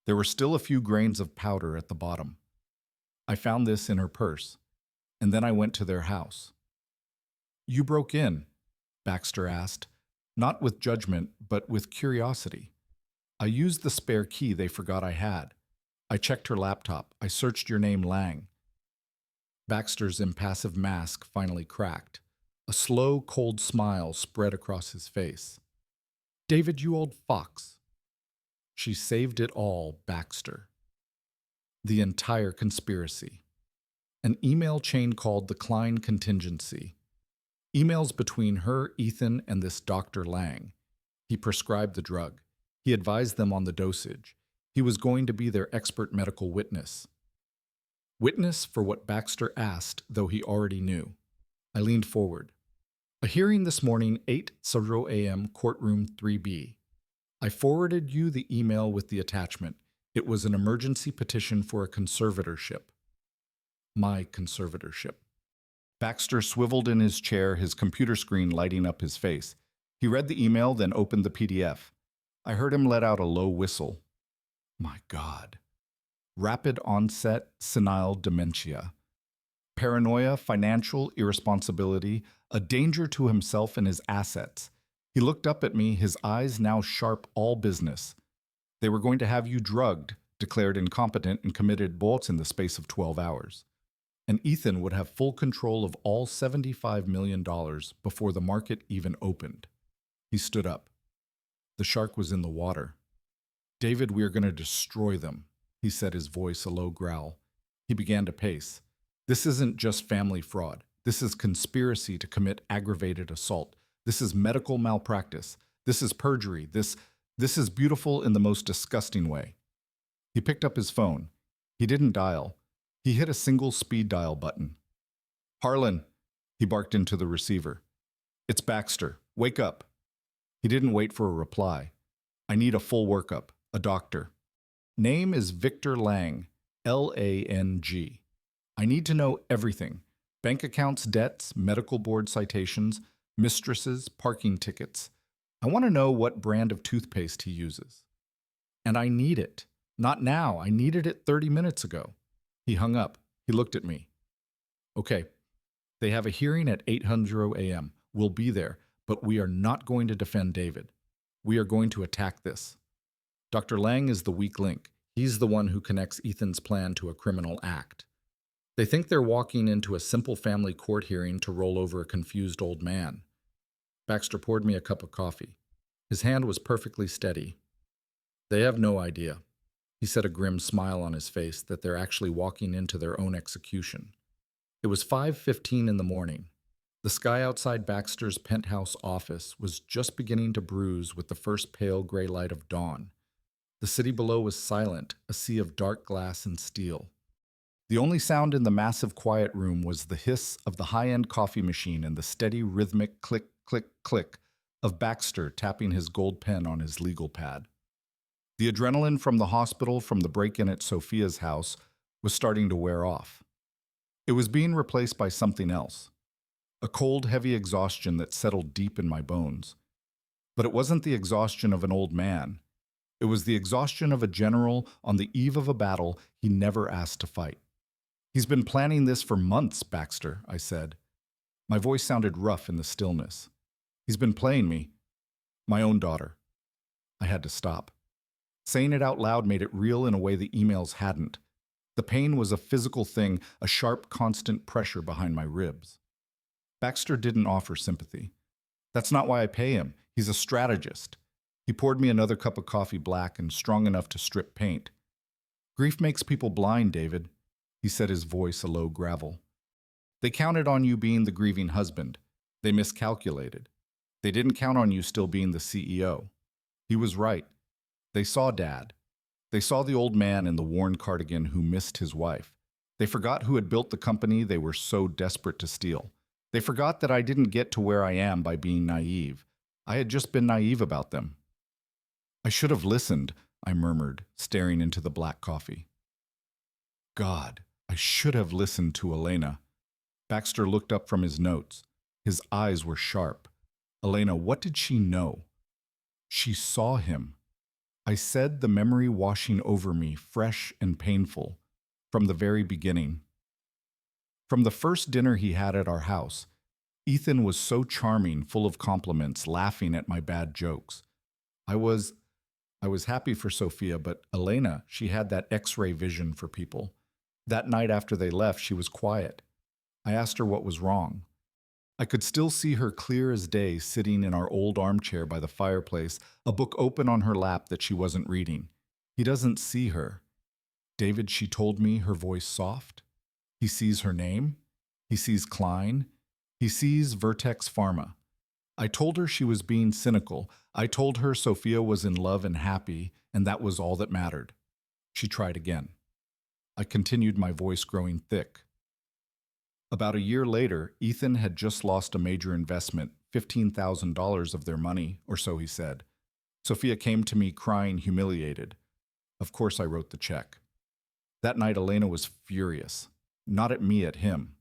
There were still a few grains of powder at the bottom. I found this in her purse, and then I went to their house. You broke in, Baxter asked, not with judgment, but with curiosity. I used the spare key they forgot I had. I checked her laptop. I searched your name, Lang. Baxter's impassive mask finally cracked. A slow, cold smile spread across his face. David, you old fox. She saved it all, Baxter. The entire conspiracy. An email chain called the Klein Contingency. Emails between her, Ethan, and this Dr. Lang. He prescribed the drug. He advised them on the dosage. He was going to be their expert medical witness. Witness for what Baxter asked, though he already knew. I leaned forward. A hearing this morning, 8:00 a.m., courtroom 3B. I forwarded you the email with the attachment. It was an emergency petition for a conservatorship. My conservatorship. Baxter swiveled in his chair, his computer screen lighting up his face. He read the email, then opened the PDF. I heard him let out a low whistle. My God. Rapid onset senile dementia. Paranoia, financial irresponsibility, a danger to himself and his assets. He looked up at me, his eyes now sharp, all business. They were going to have you drugged, declared incompetent, and committed bolts in the space of 12 hours. And Ethan would have full control of all $75 million before the market even opened. He stood up. The shark was in the water. David, we are going to destroy them, he said, his voice a low growl. He began to pace. This isn't just family fraud. This is conspiracy to commit aggravated assault. This is medical malpractice. This is perjury. This is beautiful in the most disgusting way. He picked up his phone. He didn't dial. He hit a single speed dial button. Harlan, he barked into the receiver. It's Baxter. Wake up. He didn't wait for a reply. I need a full workup. A doctor. Name is Victor Lang. Lang. I need to know everything. Bank accounts, debts, medical board citations, mistresses, parking tickets. I want to know what brand of toothpaste he uses. And I need it. Not now. I needed it 30 minutes ago. He hung up. He looked at me. Okay. They have a hearing at 8:00 a.m. We'll be there, but we are not going to defend David. We are going to attack this. Dr. Lang is the weak link. He's the one who connects Ethan's plan to a criminal act. They think they're walking into a simple family court hearing to roll over a confused old man. Baxter poured me a cup of coffee. His hand was perfectly steady. They have no idea. He said, a grim smile on his face, that they're actually walking into their own execution. It was 5:15 in the morning. The sky outside Baxter's penthouse office was just beginning to bruise with the first pale gray light of dawn. The city below was silent, a sea of dark glass and steel. The only sound in the massive quiet room was the hiss of the high-end coffee machine and the steady rhythmic click, click, click of Baxter tapping his gold pen on his legal pad. The adrenaline from the hospital, from the break-in at Sophia's house, was starting to wear off. It was being replaced by something else. A cold, heavy exhaustion that settled deep in my bones. But it wasn't the exhaustion of an old man. It was the exhaustion of a general on the eve of a battle he never asked to fight. He's been planning this for months, Baxter, I said. My voice sounded rough in the stillness. He's been playing me. My own daughter. I had to stop. Saying it out loud made it real in a way the emails hadn't. The pain was a physical thing, a sharp, constant pressure behind my ribs. Baxter didn't offer sympathy. That's not why I pay him. He's a strategist. He poured me another cup of coffee, black and strong enough to strip paint. Grief makes people blind, David. He said, his voice a low gravel. They counted on you being the grieving husband. They miscalculated. They didn't count on you still being the CEO. He was right. They saw Dad. They saw the old man in the worn cardigan who missed his wife. They forgot who had built the company they were so desperate to steal. They forgot that I didn't get to where I am by being naive. I had just been naive about them. I should have listened, I murmured, staring into the black coffee. God, I should have listened to Elena. Baxter looked up from his notes. His eyes were sharp. Elena, what did she know? She saw him. I said, the memory washing over me, fresh and painful, from the very beginning. From the first dinner he had at our house, Ethan was so charming, full of compliments, laughing at my bad jokes. I was happy for Sophia, but Elena, she had that X-ray vision for people. That night after they left, she was quiet. I asked her what was wrong. I could still see her clear as day, sitting in our old armchair by the fireplace, a book open on her lap that she wasn't reading. He doesn't see her. David, she told me, her voice soft. He sees her name. He sees Klein. He sees Vertex Pharma. I told her she was being cynical. I told her Sophia was in love and happy, and that was all that mattered. She tried again. I continued, my voice growing thick. About a year later, Ethan had just lost a major investment, $15,000 of their money, or so he said. Sophia came to me crying, humiliated. Of course I wrote the check. That night Elena was furious. Not at me, at him.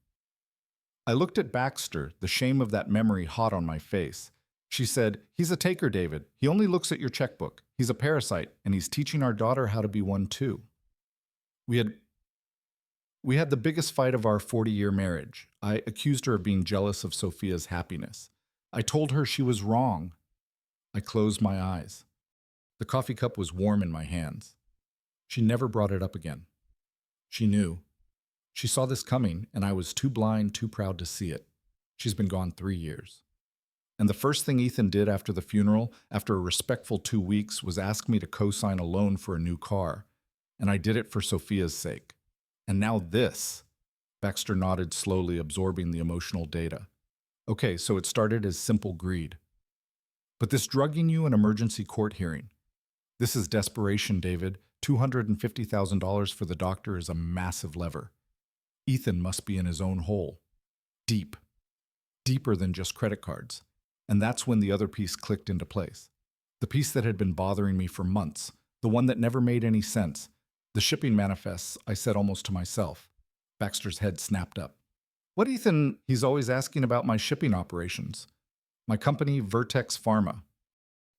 I looked at Baxter, the shame of that memory hot on my face. She said, he's a taker, David. He only looks at your checkbook. He's a parasite, and he's teaching our daughter how to be one too. We had the biggest fight of our 40-year marriage. I accused her of being jealous of Sophia's happiness. I told her she was wrong. I closed my eyes. The coffee cup was warm in my hands. She never brought it up again. She knew. She saw this coming, and I was too blind, too proud to see it. She's been gone 3 years. And the first thing Ethan did after the funeral, after a respectful 2 weeks, was ask me to co-sign a loan for a new car. And I did it for Sophia's sake. And now this. Baxter nodded slowly, absorbing the emotional data. Okay, so it started as simple greed. But this drugging you an emergency court hearing. This is desperation, David. $250,000 for the doctor is a massive lever. Ethan must be in his own hole. Deep. Deeper than just credit cards. And that's when the other piece clicked into place. The piece that had been bothering me for months. The one that never made any sense. The shipping manifests, I said almost to myself. Baxter's head snapped up. What, Ethan? He's always asking about my shipping operations. My company, Vertex Pharma.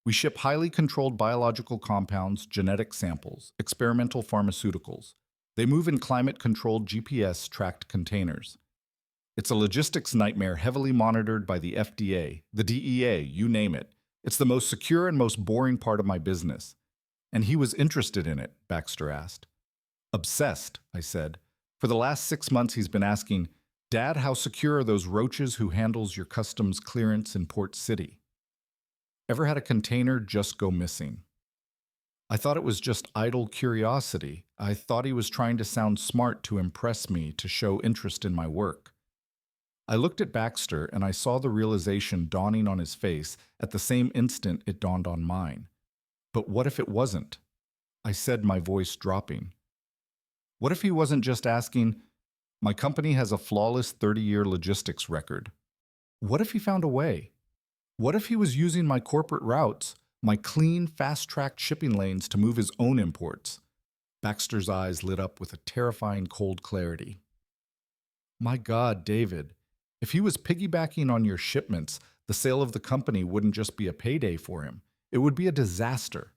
We ship highly controlled biological compounds, genetic samples, experimental pharmaceuticals. They move in climate-controlled GPS-tracked containers. It's a logistics nightmare heavily monitored by the FDA, the DEA, you name it. It's the most secure and most boring part of my business. And he was interested in it, Baxter asked. Obsessed, I said. For the last 6 months he's been asking, Dad, how secure are those roaches who handles your customs clearance in Port City? Ever had a container just go missing? I thought it was just idle curiosity. I thought he was trying to sound smart to impress me, to show interest in my work. I looked at Baxter and I saw the realization dawning on his face at the same instant it dawned on mine. But what if it wasn't? I said, my voice dropping. What if he wasn't just asking, my company has a flawless 30-year logistics record. What if he found a way? What if he was using my corporate routes, my clean, fast-tracked shipping lanes to move his own imports? Baxter's eyes lit up with a terrifying cold clarity. My God, David, if he was piggybacking on your shipments, the sale of the company wouldn't just be a payday for him. It would be a disaster.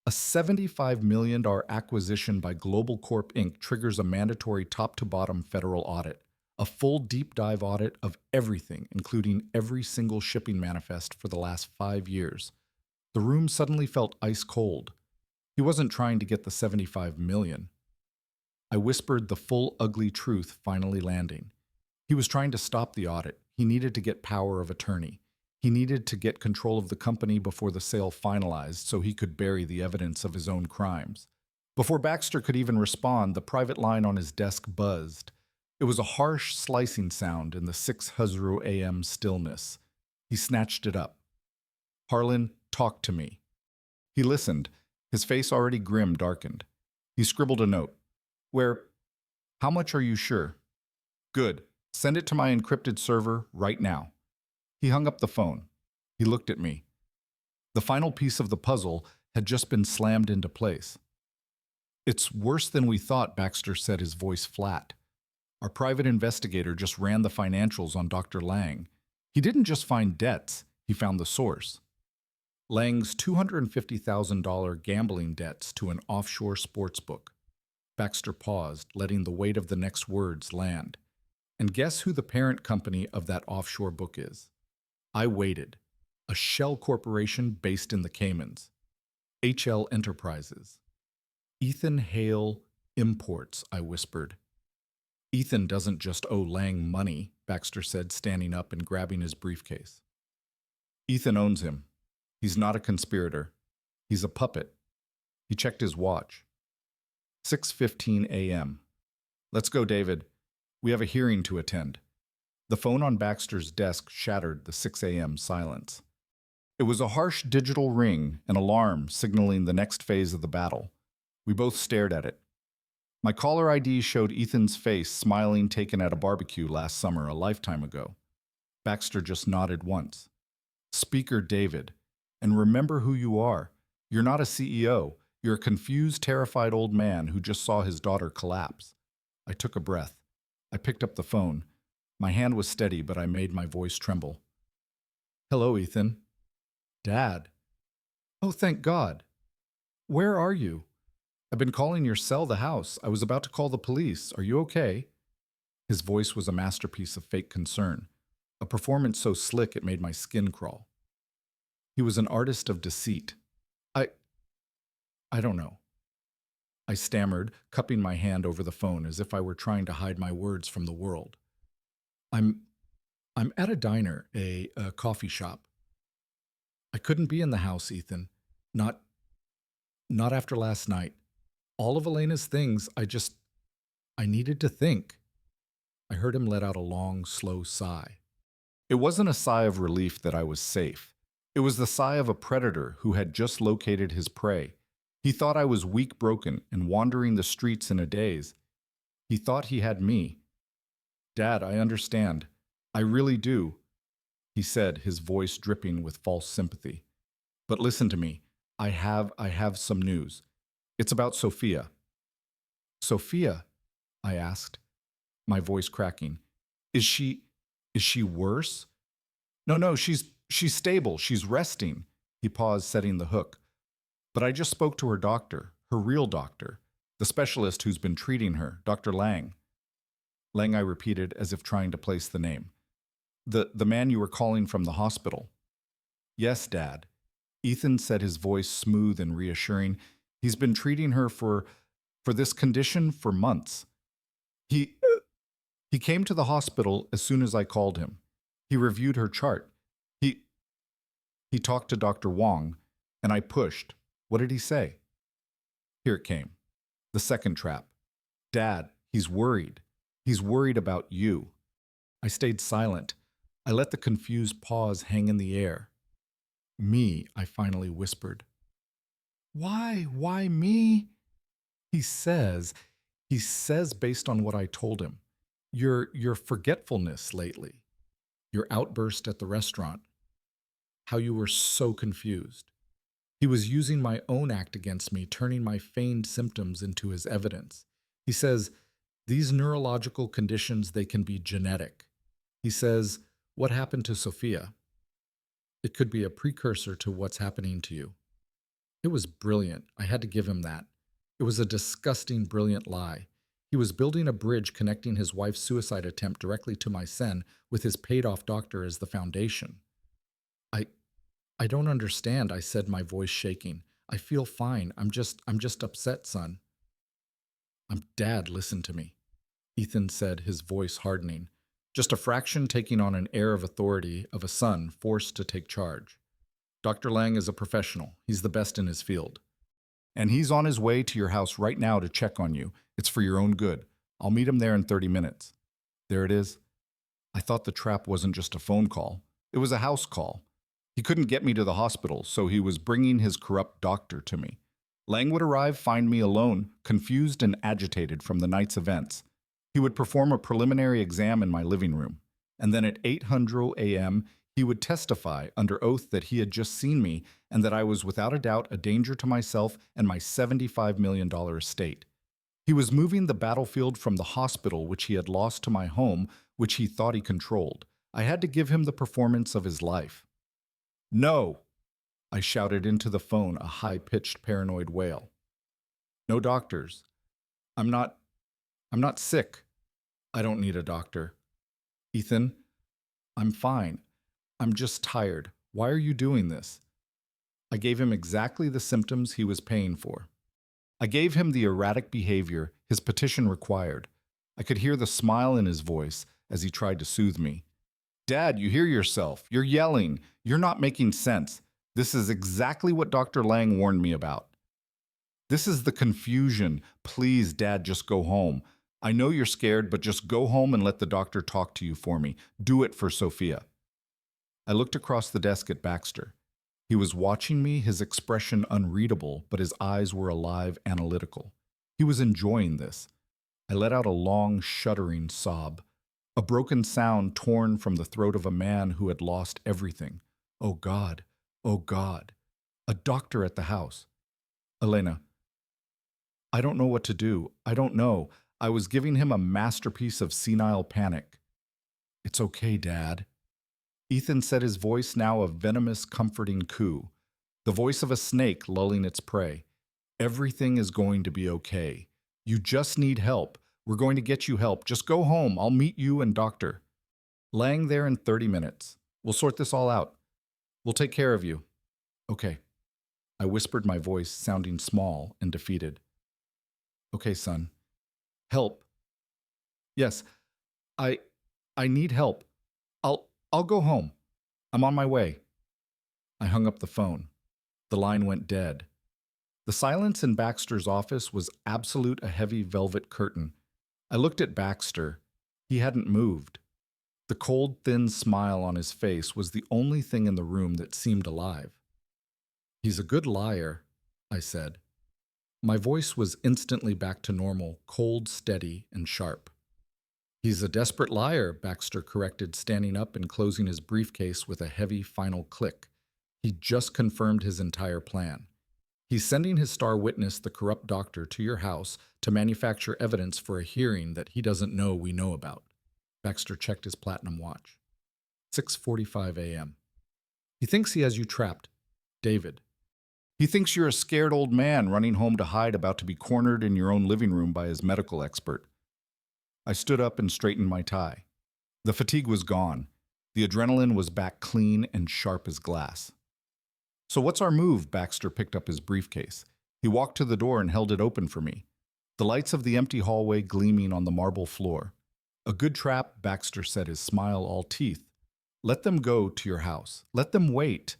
A $75 million acquisition by Global Corp Inc. triggers a mandatory top-to-bottom federal audit, a full deep dive audit of everything, including every single shipping manifest for the last 5 years. The room suddenly felt ice cold. He wasn't trying to get the $75 million. I whispered, the full ugly truth finally landing. He was trying to stop the audit. He needed to get power of attorney. He needed to get control of the company before the sale finalized so he could bury the evidence of his own crimes. Before Baxter could even respond, the private line on his desk buzzed. It was a harsh, slicing sound in the 6:00 a.m. stillness. He snatched it up. Harlan, talk to me. He listened, his face already grim darkened. He scribbled a note. Where? How much are you sure? Good. Send it to my encrypted server right now. He hung up the phone. He looked at me. The final piece of the puzzle had just been slammed into place. It's worse than we thought, Baxter said, his voice flat. Our private investigator just ran the financials on Dr. Lang. He didn't just find debts, he found the source. Lang's $250,000 gambling debts to an offshore sportsbook. Baxter paused, letting the weight of the next words land. And guess who the parent company of that offshore book is? I waited. A shell corporation based in the Caymans. HL Enterprises. Ethan Hale Imports, I whispered. Ethan doesn't just owe Lang money, Baxter said, standing up and grabbing his briefcase. Ethan owns him. He's not a conspirator. He's a puppet. He checked his watch. 6:15 a.m. Let's go, David. We have a hearing to attend. The phone on Baxter's desk shattered the 6 a.m. silence. It was a harsh digital ring, an alarm signaling the next phase of the battle. We both stared at it. My caller ID showed Ethan's face smiling, taken at a barbecue last summer, a lifetime ago. Baxter just nodded once. Speaker David. And remember who you are. You're not a CEO. You're a confused, terrified old man who just saw his daughter collapse. I took a breath. I picked up the phone. My hand was steady, but I made my voice tremble. Hello, Ethan. Dad. Oh, thank God. Where are you? I've been calling your cell the house. I was about to call the police. Are you okay? His voice was a masterpiece of fake concern, a performance so slick it made my skin crawl. He was an artist of deceit. I don't know. I stammered, cupping my hand over the phone as if I were trying to hide my words from the world. I'm at a diner, a coffee shop. I couldn't be in the house, Ethan. Not after last night. All of Elena's things, I needed to think. I heard him let out a long, slow sigh. It wasn't a sigh of relief that I was safe. It was the sigh of a predator who had just located his prey. He thought I was weak broken and wandering the streets in a daze. He thought he had me. Dad, I understand. I really do, he said, his voice dripping with false sympathy. But listen to me. I have some news. It's about Sophia. Sophia? I asked, my voice cracking. Is she is she worse? No, she's stable. She's resting. He paused, setting the hook. But I just spoke to her doctor, her real doctor, the specialist who's been treating her, Dr. Lang. Lang, I repeated, as if trying to place the name. The man you were calling from the hospital. Yes, Dad. Ethan said, his voice smooth and reassuring. He's been treating her for this condition for months. He he came to the hospital as soon as I called him. He reviewed her chart. He he talked to Dr. Wong, and I pushed. What did he say? Here it came. The second trap. Dad, he's worried. He's worried about you. I stayed silent. I let the confused pause hang in the air. Me, I finally whispered. Why? Why me? He says, he says based on what I told him. Your forgetfulness lately, your outburst at the restaurant, how you were so confused. He was using my own act against me, turning my feigned symptoms into his evidence. He says, these neurological conditions, they can be genetic. He says, what happened to Sophia? It could be a precursor to what's happening to you. It was brilliant. I had to give him that. It was a disgusting, brilliant lie. He was building a bridge connecting his wife's suicide attempt directly to my son with his paid-off doctor as the foundation. I don't understand, I said, my voice shaking. I feel fine. I'm just upset, son. Dad, listen to me, Ethan said, his voice hardening. Just a fraction taking on an air of authority of a son forced to take charge. Dr. Lang is a professional. He's the best in his field. And he's on his way to your house right now to check on you. It's for your own good. I'll meet him there in 30 minutes. There it is. I thought the trap wasn't just a phone call. It was a house call. He couldn't get me to the hospital, so he was bringing his corrupt doctor to me. Lang would arrive, find me alone, confused and agitated from the night's events. He would perform a preliminary exam in my living room, and then at 8:00 a.m., he would testify under oath that he had just seen me and that I was without a doubt a danger to myself and my $75 million estate. He was moving the battlefield from the hospital, which he had lost, to my home, which he thought he controlled. I had to give him the performance of his life. No, I shouted into the phone, a high-pitched paranoid wail. No doctors. I'm not sick. I don't need a doctor. Ethan, I'm fine. I'm just tired. Why are you doing this? I gave him exactly the symptoms he was paying for. I gave him the erratic behavior his petition required. I could hear the smile in his voice as he tried to soothe me. Dad, you hear yourself. You're yelling. You're not making sense. This is exactly what Dr. Lang warned me about. This is the confusion. Please, Dad, just go home. I know you're scared, but just go home and let the doctor talk to you for me. Do it for Sophia. I looked across the desk at Baxter. He was watching me, his expression unreadable, but his eyes were alive, analytical. He was enjoying this. I let out a long, shuddering sob, a broken sound torn from the throat of a man who had lost everything. Oh God, oh God. A doctor at the house. Elena, I don't know what to do. I don't know. I was giving him a masterpiece of senile panic. It's okay, Dad. Ethan said, his voice now a venomous, comforting coo, the voice of a snake lulling its prey. Everything is going to be okay. You just need help. We're going to get you help. Just go home. I'll meet you and Doctor Lang there in 30 minutes. We'll sort this all out. We'll take care of you. Okay. I whispered, my voice sounding small and defeated. Okay, son. Help. Yes, I need help. I'll go home. I'm on my way. I hung up the phone. The line went dead. The silence in Baxter's office was absolute, a heavy velvet curtain. I looked at Baxter. He hadn't moved. The cold, thin smile on his face was the only thing in the room that seemed alive. "He's a good liar," I said. My voice was instantly back to normal, cold, steady, and sharp. "He's a desperate liar," Baxter corrected, standing up and closing his briefcase with a heavy final click. He just confirmed his entire plan. He's sending his star witness, the corrupt doctor, to your house to manufacture evidence for a hearing that he doesn't know we know about. Baxter checked his platinum watch. 6:45 a.m. "He thinks he has you trapped." David. "He thinks you're a scared old man running home to hide, about to be cornered in your own living room by his medical expert." I stood up and straightened my tie. The fatigue was gone. The adrenaline was back clean and sharp as glass. "So what's our move?" Baxter picked up his briefcase. He walked to the door and held it open for me, the lights of the empty hallway gleaming on the marble floor. "A good trap," Baxter said, his smile all teeth. "Let them go to your house. Let them wait.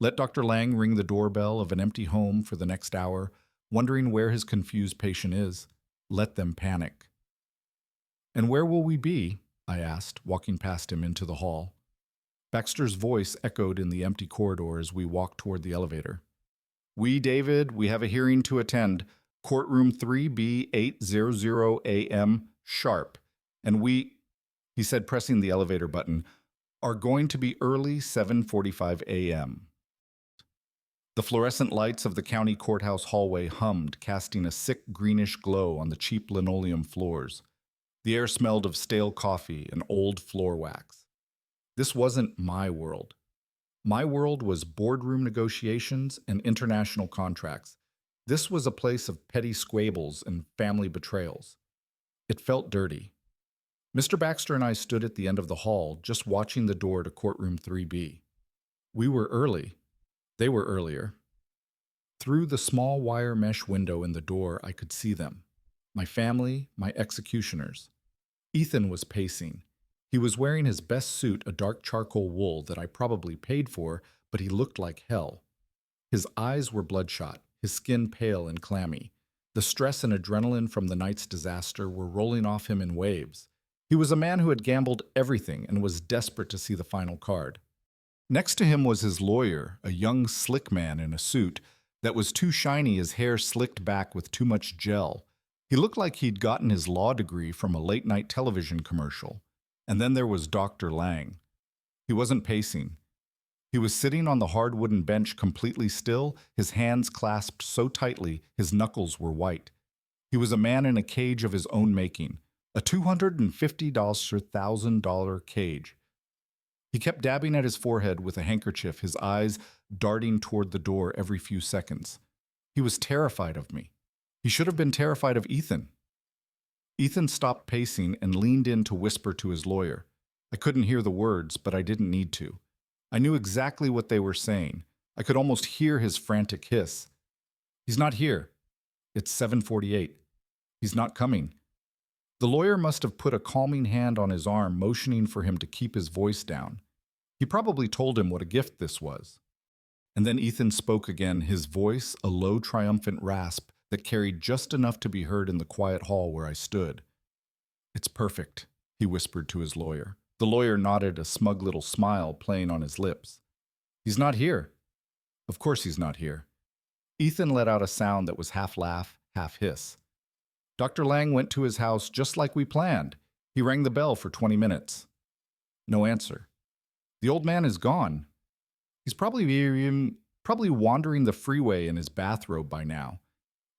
Let Dr. Lang ring the doorbell of an empty home for the next hour, wondering where his confused patient is. Let them panic." "And where will we be?" I asked, walking past him into the hall. Baxter's voice echoed in the empty corridor as we walked toward the elevator. "We, David, we have a hearing to attend. Courtroom 3B 800 AM sharp. And we," he said, pressing the elevator button, "are going to be early 7:45 a.m. The fluorescent lights of the county courthouse hallway hummed, casting a sick greenish glow on the cheap linoleum floors. The air smelled of stale coffee and old floor wax. This wasn't my world. My world was boardroom negotiations and international contracts. This was a place of petty squabbles and family betrayals. It felt dirty. Mr. Baxter and I stood at the end of the hall, just watching the door to courtroom 3B. We were early. They were earlier. Through the small wire mesh window in the door, I could see them. My family, my executioners. Ethan was pacing. He was wearing his best suit, a dark charcoal wool that I probably paid for, but he looked like hell. His eyes were bloodshot, his skin pale and clammy. The stress and adrenaline from the night's disaster were rolling off him in waves. He was a man who had gambled everything and was desperate to see the final card. Next to him was his lawyer, a young, slick man in a suit that was too shiny, his hair slicked back with too much gel. He looked like he'd gotten his law degree from a late-night television commercial. And then there was Dr. Lang. He wasn't pacing. He was sitting on the hard wooden bench completely still, his hands clasped so tightly his knuckles were white. He was a man in a cage of his own making, a $250,000 cage. He kept dabbing at his forehead with a handkerchief, his eyes darting toward the door every few seconds. He was terrified of me. He should have been terrified of Ethan. Ethan stopped pacing and leaned in to whisper to his lawyer. I couldn't hear the words, but I didn't need to. I knew exactly what they were saying. I could almost hear his frantic hiss. "He's not here. It's 7:48. He's not coming." The lawyer must have put a calming hand on his arm, motioning for him to keep his voice down. He probably told him what a gift this was. And then Ethan spoke again, his voice a low, triumphant rasp that carried just enough to be heard in the quiet hall where I stood. "It's perfect," he whispered to his lawyer. The lawyer nodded, a smug little smile playing on his lips. "He's not here." Of course he's not here. Ethan let out a sound that was half laugh, half hiss. "Dr. Lang went to his house just like we planned. He rang the bell for 20 minutes. No answer. The old man is gone. He's probably wandering the freeway in his bathrobe by now."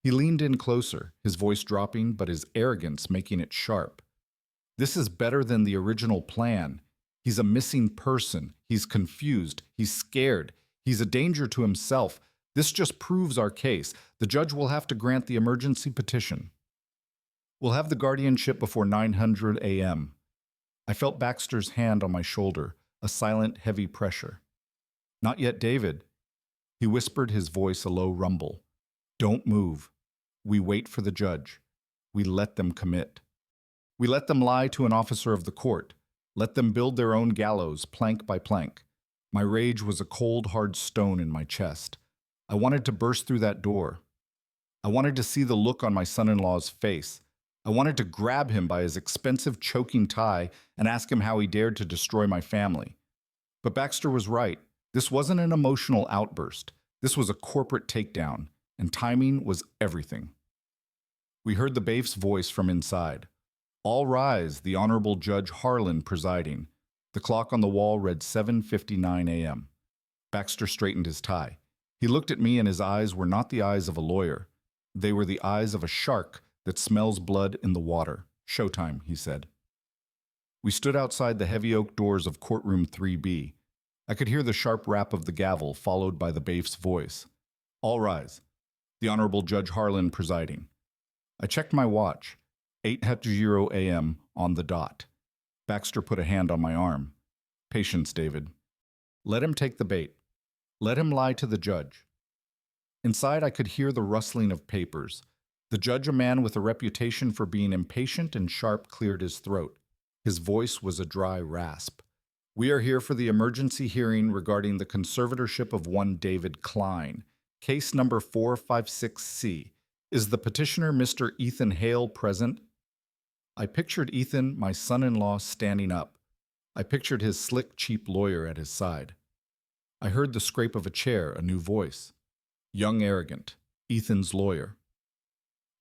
He leaned in closer, his voice dropping, but his arrogance making it sharp. "This is better than the original plan. He's a missing person. He's confused. He's scared. He's a danger to himself. This just proves our case. The judge will have to grant the emergency petition. We'll have the guardianship before 900 a.m. I felt Baxter's hand on my shoulder, a silent, heavy pressure. "Not yet, David." He whispered, his voice a low rumble. "Don't move. We wait for the judge. We let them commit. We let them lie to an officer of the court. Let them build their own gallows, plank by plank." My rage was a cold, hard stone in my chest. I wanted to burst through that door. I wanted to see the look on my son-in-law's face, I wanted to grab him by his expensive choking tie and ask him how he dared to destroy my family. But Baxter was right. This wasn't an emotional outburst. This was a corporate takedown, and timing was everything. We heard the bailiff's voice from inside. All rise, the Honorable Judge Harlan presiding. The clock on the wall read 7:59 a.m. Baxter straightened his tie. He looked at me, and his eyes were not the eyes of a lawyer. They were the eyes of a shark that smells blood in the water. Showtime, he said. We stood outside the heavy oak doors of courtroom 3B. I could hear the sharp rap of the gavel, followed by the bailiff's voice. All rise. The Honorable Judge Harlan presiding. I checked my watch. 8:00 a.m. on the dot. Baxter put a hand on my arm. Patience, David. Let him take the bait. Let him lie to the judge. Inside, I could hear the rustling of papers. The judge, a man with a reputation for being impatient and sharp, cleared his throat. His voice was a dry rasp. We are here for the emergency hearing regarding the conservatorship of one David Klein. Case number 456C. Is the petitioner, Mr. Ethan Hale, present? I pictured Ethan, my son-in-law, standing up. I pictured his slick, cheap lawyer at his side. I heard the scrape of a chair, a new voice. Young Arrogant, Ethan's lawyer.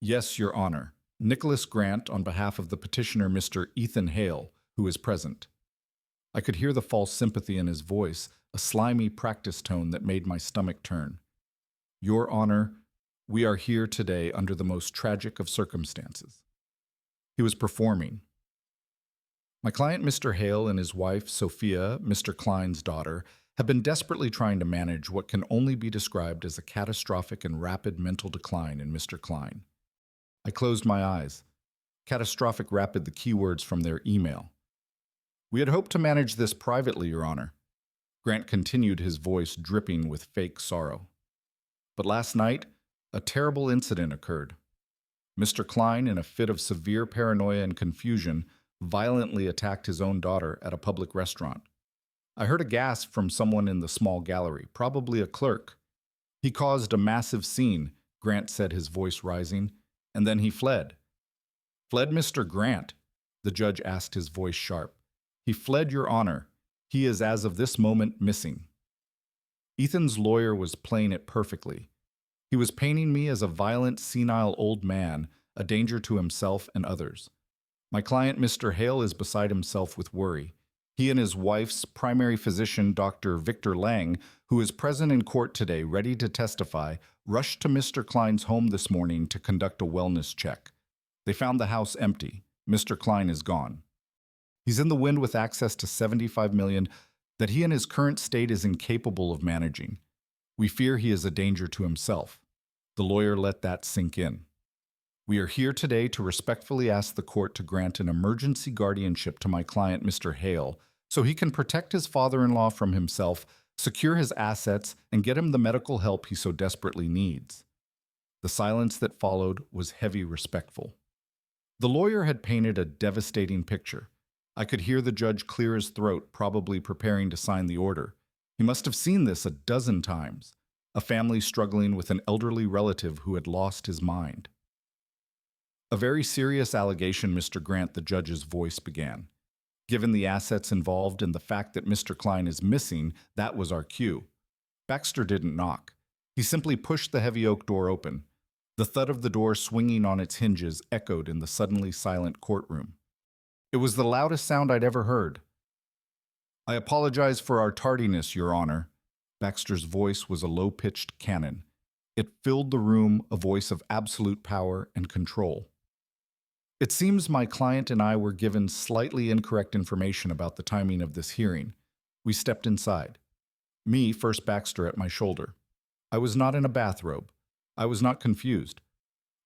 Yes, Your Honor. Nicholas Grant on behalf of the petitioner, Mr. Ethan Hale, who is present. I could hear the false sympathy in his voice, a slimy practice tone that made my stomach turn. Your Honor, we are here today under the most tragic of circumstances. He was performing. My client, Mr. Hale, and his wife, Sophia, Mr. Klein's daughter, have been desperately trying to manage what can only be described as a catastrophic and rapid mental decline in Mr. Klein. I closed my eyes. Catastrophic rapid, the keywords from their email. We had hoped to manage this privately, Your Honor. Grant continued, his voice dripping with fake sorrow. But last night, a terrible incident occurred. Mr. Klein, in a fit of severe paranoia and confusion, violently attacked his own daughter at a public restaurant. I heard a gasp from someone in the small gallery, probably a clerk. He caused a massive scene, Grant said, his voice rising, and then he fled. Fled, Mr. Grant? The judge asked, his voice sharp. He fled, Your Honor. He is, as of this moment, missing. Ethan's lawyer was playing it perfectly. He was painting me as a violent, senile old man, a danger to himself and others. My client, Mr. Hale, is beside himself with worry. He and his wife's primary physician, Dr. Victor Lang, who is present in court today, ready to testify, rushed to Mr. Klein's home this morning to conduct a wellness check. They found the house empty. Mr. Klein is gone. He's in the wind with access to $75 million that he in his current state is incapable of managing. We fear he is a danger to himself. The lawyer let that sink in. We are here today to respectfully ask the court to grant an emergency guardianship to my client, Mr. Hale, so he can protect his father-in-law from himself, secure his assets, and get him the medical help he so desperately needs. The silence that followed was heavy respectful. The lawyer had painted a devastating picture. I could hear the judge clear his throat, probably preparing to sign the order. He must have seen this a dozen times. A family struggling with an elderly relative who had lost his mind. A very serious allegation, Mr. Grant, the judge's voice began. Given the assets involved and the fact that Mr. Klein is missing, that was our cue. Baxter didn't knock. He simply pushed the heavy oak door open. The thud of the door swinging on its hinges echoed in the suddenly silent courtroom. It was the loudest sound I'd ever heard. I apologize for our tardiness, Your Honor. Baxter's voice was a low-pitched cannon. It filled the room, a voice of absolute power and control. It seems my client and I were given slightly incorrect information about the timing of this hearing. We stepped inside. Me, first Baxter at my shoulder. I was not in a bathrobe. I was not confused.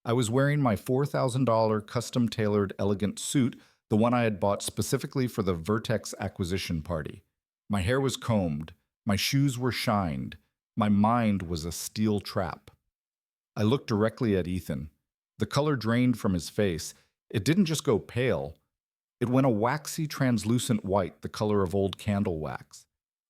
I was wearing my $4,000 custom-tailored elegant suit, the one I had bought specifically for the Vertex acquisition party. My hair was combed. My shoes were shined. My mind was a steel trap. I looked directly at Ethan. The color drained from his face. It didn't just go pale. It went a waxy, translucent white, the color of old candle wax.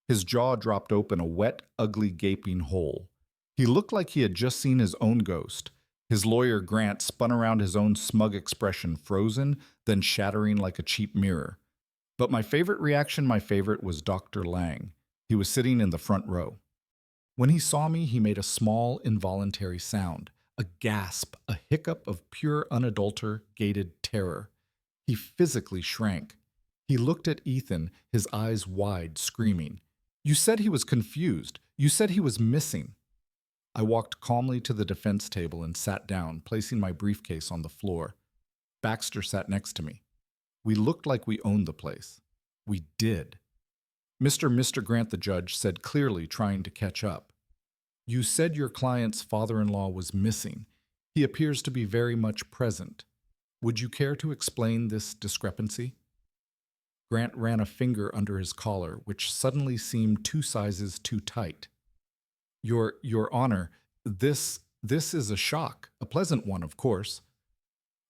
His jaw dropped open, a wet, ugly, gaping hole. He looked like he had just seen his own ghost. His lawyer, Grant, spun around his own smug expression, frozen, then shattering like a cheap mirror. But my favorite reaction, was Dr. Lang. He was sitting in the front row. When he saw me, he made a small, involuntary sound, a gasp, a hiccup of pure, unadulterated terror. He physically shrank. He looked at Ethan, his eyes wide, screaming, "You said he was confused. You said he was missing." I walked calmly to the defense table and sat down, placing my briefcase on the floor. Baxter sat next to me. We looked like we owned the place. We did. Mr. Grant, the judge, said clearly, trying to catch up. "You said your client's father-in-law was missing. He appears to be very much present. Would you care to explain this discrepancy?" Grant ran a finger under his collar, which suddenly seemed 2 sizes too tight. Your Honor, this is a shock, a pleasant one, of course.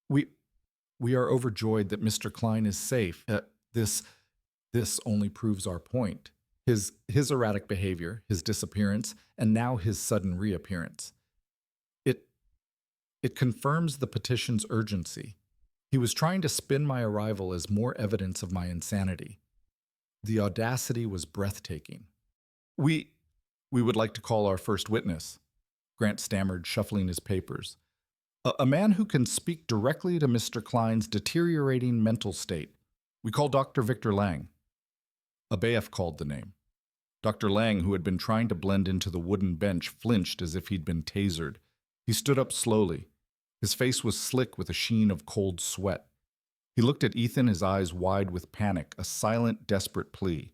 We are overjoyed that Mr. Klein is safe. This only proves our point. His erratic behavior, his disappearance, and now his sudden reappearance. It confirms the petition's urgency. He was trying to spin my arrival as more evidence of my insanity. The audacity was breathtaking. We would like to call our first witness," Grant stammered, shuffling his papers. A man who can speak directly to Mr. Klein's deteriorating mental state. We call Dr. Victor Lang." Abayev called the name. Dr. Lang, who had been trying to blend into the wooden bench, flinched as if he'd been tasered. He stood up slowly. His face was slick with a sheen of cold sweat. He looked at Ethan, his eyes wide with panic, a silent, desperate plea.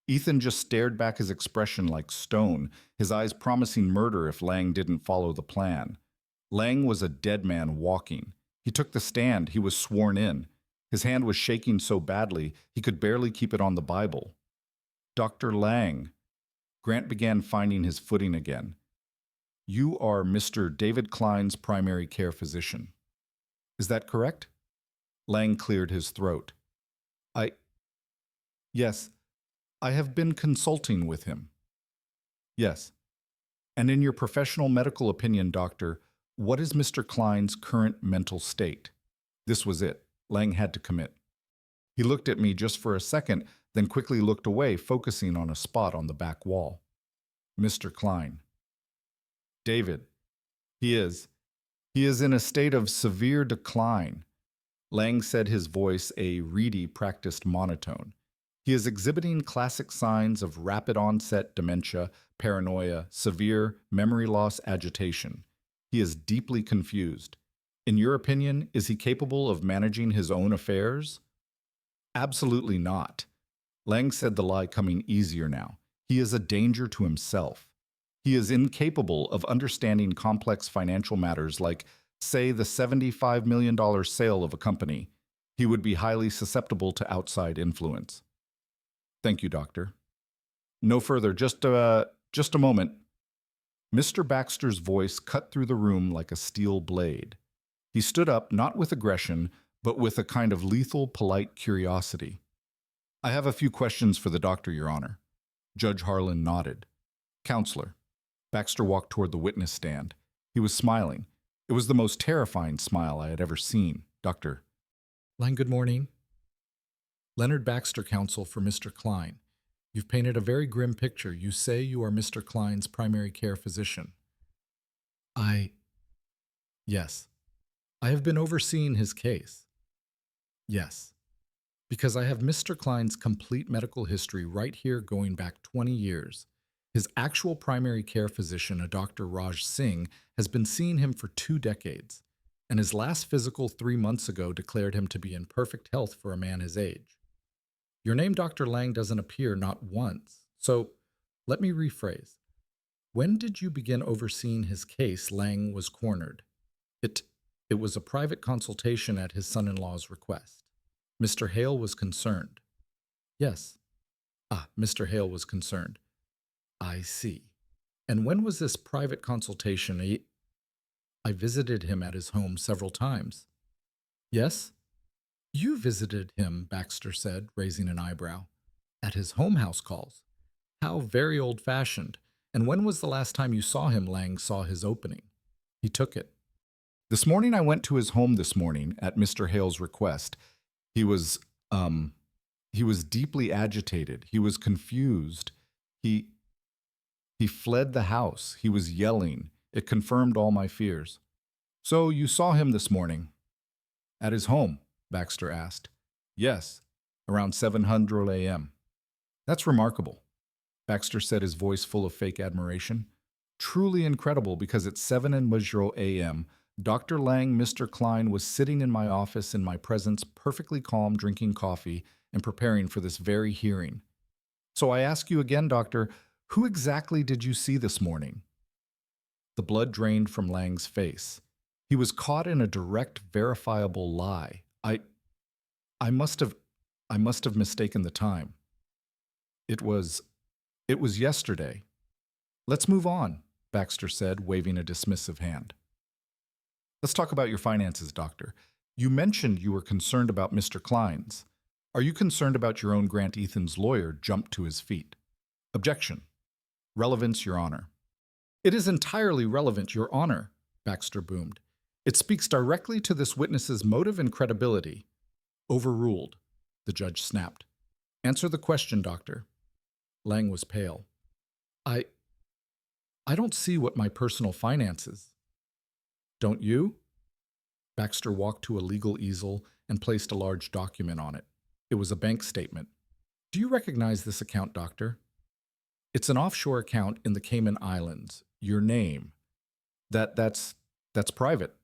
Ethan just stared back, his expression like stone, his eyes promising murder if Lang didn't follow the plan. Lang was a dead man walking. He took the stand. He was sworn in. His hand was shaking so badly he could barely keep it on the Bible. "Dr. Lang." Grant began finding his footing again. "You are Mr. David Klein's primary care physician. Is that correct?" Lang cleared his throat. Yes, I have been consulting with him." "Yes. And in your professional medical opinion, doctor, what is Mr. Klein's current mental state?" This was it. Lang had to commit. He looked at me just for a second, then quickly looked away, focusing on a spot on the back wall. "Mr. Klein." "David. He is in a state of severe decline." Lang said, his voice a reedy, practiced monotone. "He is exhibiting classic signs of rapid onset dementia, paranoia, severe memory loss, agitation. He is deeply confused. In your opinion, is he capable of managing his own affairs?" "Absolutely not." Lang said, the lie coming easier now. "He is a danger to himself. He is incapable of understanding complex financial matters like, say, the $75 million sale of a company. He would be highly susceptible to outside influence." "Thank you, doctor." "No further, just a moment." Mr. Baxter's voice cut through the room like a steel blade. He stood up, not with aggression, but with a kind of lethal, polite curiosity. "I have a few questions for the doctor, Your Honor." Judge Harlan nodded. "Counselor." Baxter walked toward the witness stand. He was smiling. It was the most terrifying smile I had ever seen. "Dr. Lang, good morning. Leonard Baxter, counsel for Mr. Klein. You've painted a very grim picture. You say you are Mr. Klein's primary care physician." Yes. I have been overseeing his case." "Yes. Because I have Mr. Klein's complete medical history right here going back 20 years. His actual primary care physician, a Dr. Raj Singh, has been seeing him for 2 decades, and his last physical 3 months ago declared him to be in perfect health for a man his age. Your name, Dr. Lang, doesn't appear not once. So let me rephrase. When did you begin overseeing his case? Lang was cornered. It was a private consultation at his son-in-law's request. Mr. Hale was concerned. Yes. Mr. Hale was concerned. I see. And when was this private consultation? I visited him at his home several times. Yes? You visited him, Baxter said, raising an eyebrow. At his home house calls. How very old-fashioned. And when was the last time you saw him? Lang saw his opening. He took it. This morning I went to his home this morning at Mr. Hale's request. He was he was deeply agitated. He was confused. He he fled the house. He was yelling. It confirmed all my fears. So you saw him this morning? At his home? Baxter asked. Yes, around 700 a.m. That's remarkable, Baxter said, his voice full of fake admiration. Truly incredible, because at 7:00 a.m., Dr. Lang, Mr. Klein, was sitting in my office in my presence, perfectly calm, drinking coffee and preparing for this very hearing. So I ask you again, Doctor, who exactly did you see this morning? The blood drained from Lang's face. He was caught in a direct, verifiable lie. I must have mistaken the time. It was yesterday. Let's move on, Baxter said, waving a dismissive hand. Let's talk about your finances, Doctor. You mentioned you were concerned about Mr. Klein's. Are you concerned about your own Grant Ethan's lawyer jumped to his feet? Objection. Relevance, Your Honor. It is entirely relevant, Your Honor, Baxter boomed. It speaks directly to this witness's motive and credibility. Overruled, the judge snapped. Answer the question, Doctor. Lang was pale. I don't see what my personal finances. Don't you? Baxter walked to a legal easel and placed a large document on it. It was a bank statement. Do you recognize this account, Doctor? It's an offshore account in the Cayman Islands. Your name. That's private.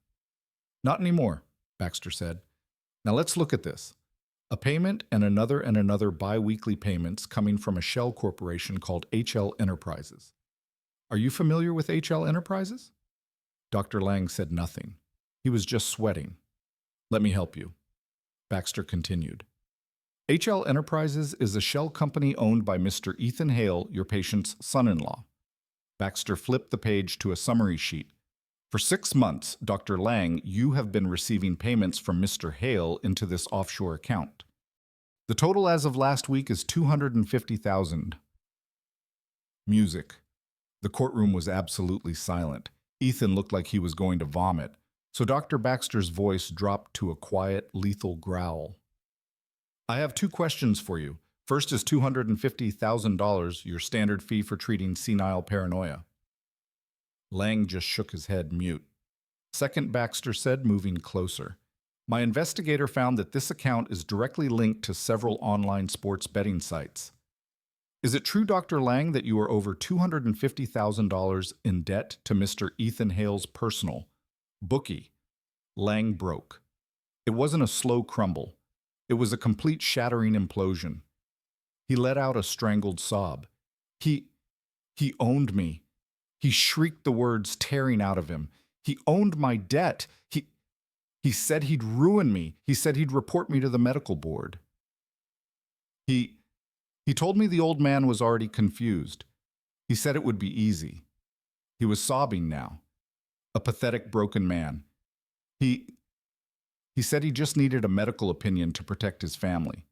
Not anymore, Baxter said. Now let's look at this. A payment and another bi-weekly payments coming from a shell corporation called HL Enterprises. Are you familiar with HL Enterprises? Dr. Lang said nothing. He was just sweating. Let me help you. Baxter continued. HL Enterprises is a shell company owned by Mr. Ethan Hale, your patient's son-in-law. Baxter flipped the page to a summary sheet. For 6 months, Dr. Lang, you have been receiving payments from Mr. Hale into this offshore account. The total as of last week is $250,000. Music. The courtroom was absolutely silent. Ethan looked like he was going to vomit, so Dr. Baxter's voice dropped to a quiet, lethal growl. I have 2 questions for you. First is $250,000, your standard fee for treating senile paranoia. Lang just shook his head, mute. Second, Baxter said, moving closer. My investigator found that this account is directly linked to several online sports betting sites. Is it true, Dr. Lang, that you are over $250,000 in debt to Mr. Ethan Hale's personal bookie? Lang broke. It wasn't a slow crumble. It was a complete shattering implosion. He let out a strangled sob. He owned me. He shrieked the words tearing out of him. He owned my debt. He said he'd ruin me. He said he'd report me to the medical board. He told me the old man was already confused. He said it would be easy. He was sobbing now. A pathetic, broken man. He said he just needed a medical opinion to protect his family.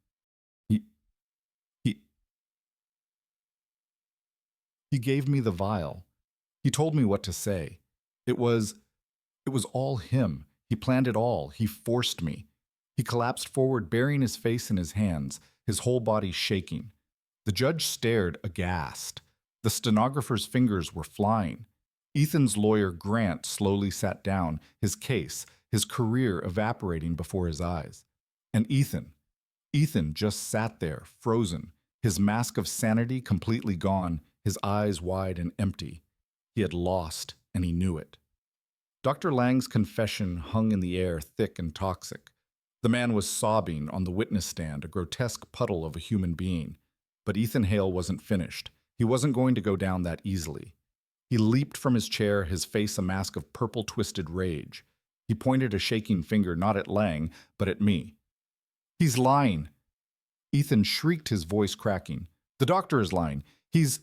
He gave me the vial. He told me what to say. It was all him. He planned it all. He forced me. He collapsed forward, burying his face in his hands, his whole body shaking. The judge stared, aghast. The stenographer's fingers were flying. Ethan's lawyer, Grant, slowly sat down, his case, his career evaporating before his eyes. And Ethan just sat there, frozen, his mask of sanity completely gone, his eyes wide and empty. He had lost, and he knew it. Dr. Lang's confession hung in the air, thick and toxic. The man was sobbing on the witness stand, a grotesque puddle of a human being. But Ethan Hale wasn't finished. He wasn't going to go down that easily. He leaped from his chair, his face a mask of purple, twisted rage. He pointed a shaking finger not at Lang, but at me. He's lying. Ethan shrieked, his voice cracking. The doctor is lying. He's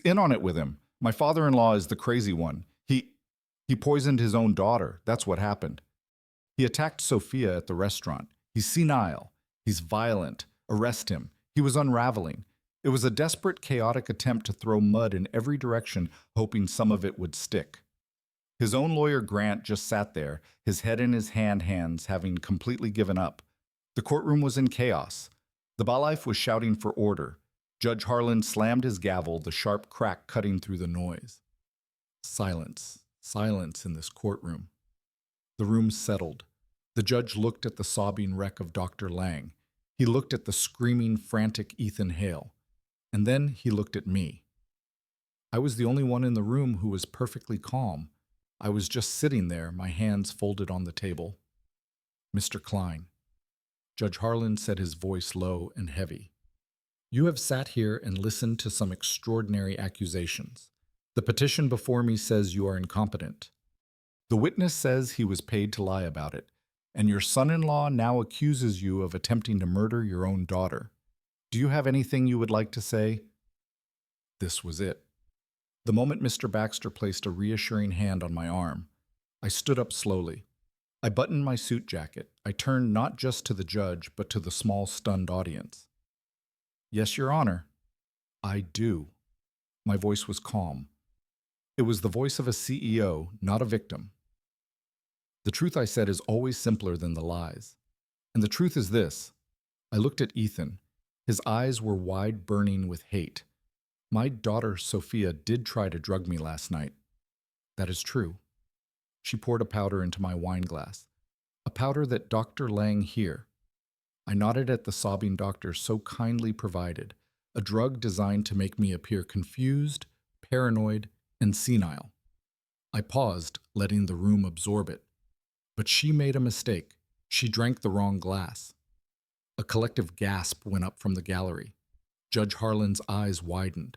in on it with him. My father-in-law is the crazy one. He poisoned his own daughter. That's what happened. He attacked Sophia at the restaurant. He's senile. He's violent. Arrest him. He was unraveling. It was a desperate, chaotic attempt to throw mud in every direction, hoping some of it would stick. His own lawyer, Grant, just sat there, his head in his hands, having completely given up. The courtroom was in chaos. The bailiff was shouting for order. Judge Harlan slammed his gavel, the sharp crack cutting through the noise. Silence, silence in this courtroom. The room settled. The judge looked at the sobbing wreck of Dr. Lang. He looked at the screaming, frantic Ethan Hale. And then he looked at me. I was the only one in the room who was perfectly calm. I was just sitting there, my hands folded on the table. Mr. Klein. Judge Harlan said, his voice low and heavy. You have sat here and listened to some extraordinary accusations. The petition before me says you are incompetent. The witness says he was paid to lie about it, and your son-in-law now accuses you of attempting to murder your own daughter. Do you have anything you would like to say? This was it. The moment Mr. Baxter placed a reassuring hand on my arm, I stood up slowly. I buttoned my suit jacket. I turned not just to the judge, but to the small, stunned audience. Yes, Your Honor. I do. My voice was calm. It was the voice of a CEO, not a victim. The truth, I said, is always simpler than the lies. And the truth is this. I looked at Ethan. His eyes were wide, burning with hate. My daughter, Sophia, did try to drug me last night. That is true. She poured a powder into my wine glass, a powder that Dr. Lang here. I nodded at the sobbing doctor so kindly provided, a drug designed to make me appear confused, paranoid, and senile. I paused, letting the room absorb it. But she made a mistake. She drank the wrong glass. A collective gasp went up from the gallery. Judge Harlan's eyes widened.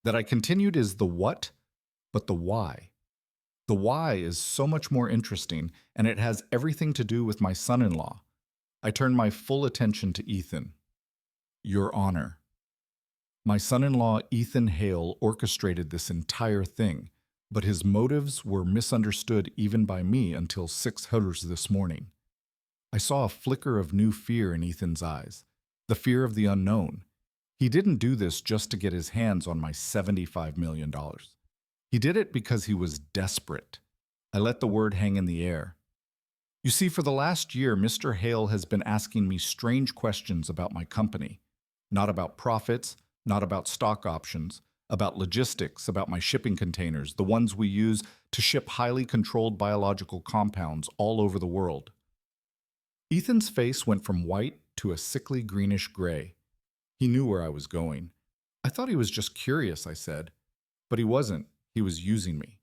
That I continued is the what, but the why. The why is so much more interesting, and it has everything to do with my son-in-law. I turned my full attention to Ethan. Your Honor. My son-in-law, Ethan Hale, orchestrated this entire thing, but his motives were misunderstood even by me until 6 hours this morning. I saw a flicker of new fear in Ethan's eyes, the fear of the unknown. He didn't do this just to get his hands on my $75 million. He did it because he was desperate. I let the word hang in the air. You see, for the last year, Mr. Hale has been asking me strange questions about my company. Not about profits, not about stock options, about logistics, about my shipping containers, the ones we use to ship highly controlled biological compounds all over the world. Ethan's face went from white to a sickly greenish gray. He knew where I was going. I thought he was just curious, I said. But he wasn't. He was using me.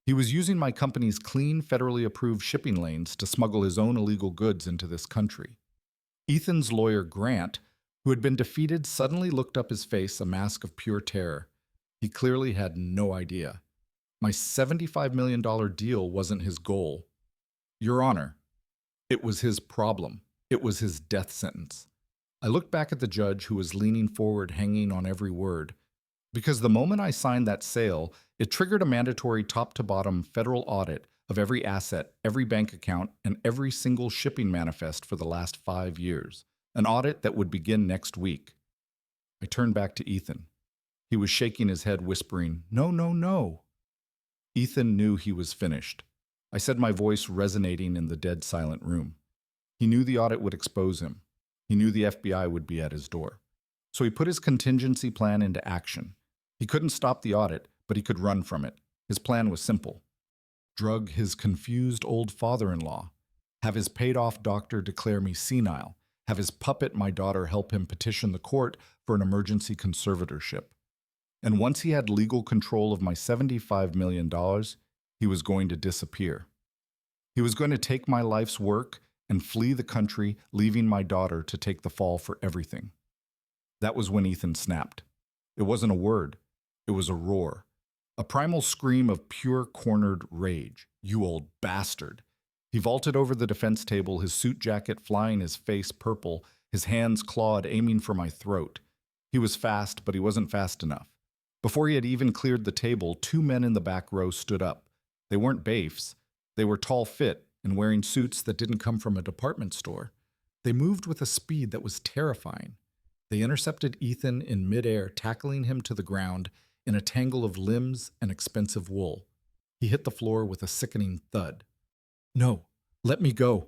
He was using my company's clean, federally approved shipping lanes to smuggle his own illegal goods into this country. Ethan's lawyer, Grant, who had been defeated, suddenly looked up, his face a mask of pure terror. He clearly had no idea. My $75 million deal wasn't his goal. Your Honor, it was his problem. It was his death sentence. I looked back at the judge, who was leaning forward, hanging on every word. Because the moment I signed that sale, it triggered a mandatory top-to-bottom federal audit of every asset, every bank account, and every single shipping manifest for the last 5 years. An audit that would begin next week. I turned back to Ethan. He was shaking his head, whispering, "No, no, no." Ethan knew he was finished. I said, my voice resonating in the dead silent room. He knew the audit would expose him. He knew the FBI would be at his door. So he put his contingency plan into action. He couldn't stop the audit, but he could run from it. His plan was simple. Drug his confused old father-in-law. Have his paid-off doctor declare me senile. Have his puppet, my daughter, help him petition the court for an emergency conservatorship. And once he had legal control of my $75 million, he was going to disappear. He was going to take my life's work and flee the country, leaving my daughter to take the fall for everything. That was when Ethan snapped. It wasn't a word. It was a roar. A primal scream of pure cornered rage. You old bastard. He vaulted over the defense table, his suit jacket flying, his face purple, his hands clawed, aiming for my throat. He was fast, but he wasn't fast enough. Before he had even cleared the table, 2 men in the back row stood up. They weren't baifs. They were tall fit and wearing suits that didn't come from a department store. They moved with a speed that was terrifying. They intercepted Ethan in midair, tackling him to the ground in a tangle of limbs and expensive wool. He hit the floor with a sickening thud. No, let me go.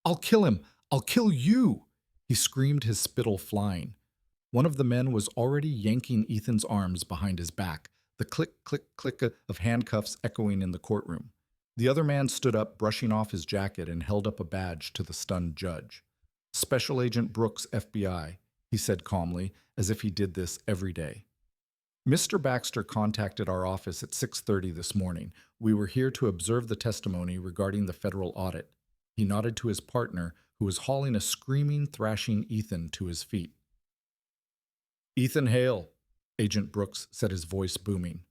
I'll kill him. I'll kill you. He screamed, his spittle flying. One of the men was already yanking Ethan's arms behind his back, the click, click, click of handcuffs echoing in the courtroom. The other man stood up, brushing off his jacket, and held up a badge to the stunned judge. Special Agent Brooks, FBI, he said calmly, as if he did this every day. Mr. Baxter contacted our office at 6:30 this morning. We were here to observe the testimony regarding the federal audit. He nodded to his partner, who was hauling a screaming, thrashing Ethan to his feet. Ethan Hale, Agent Brooks said, his voice booming.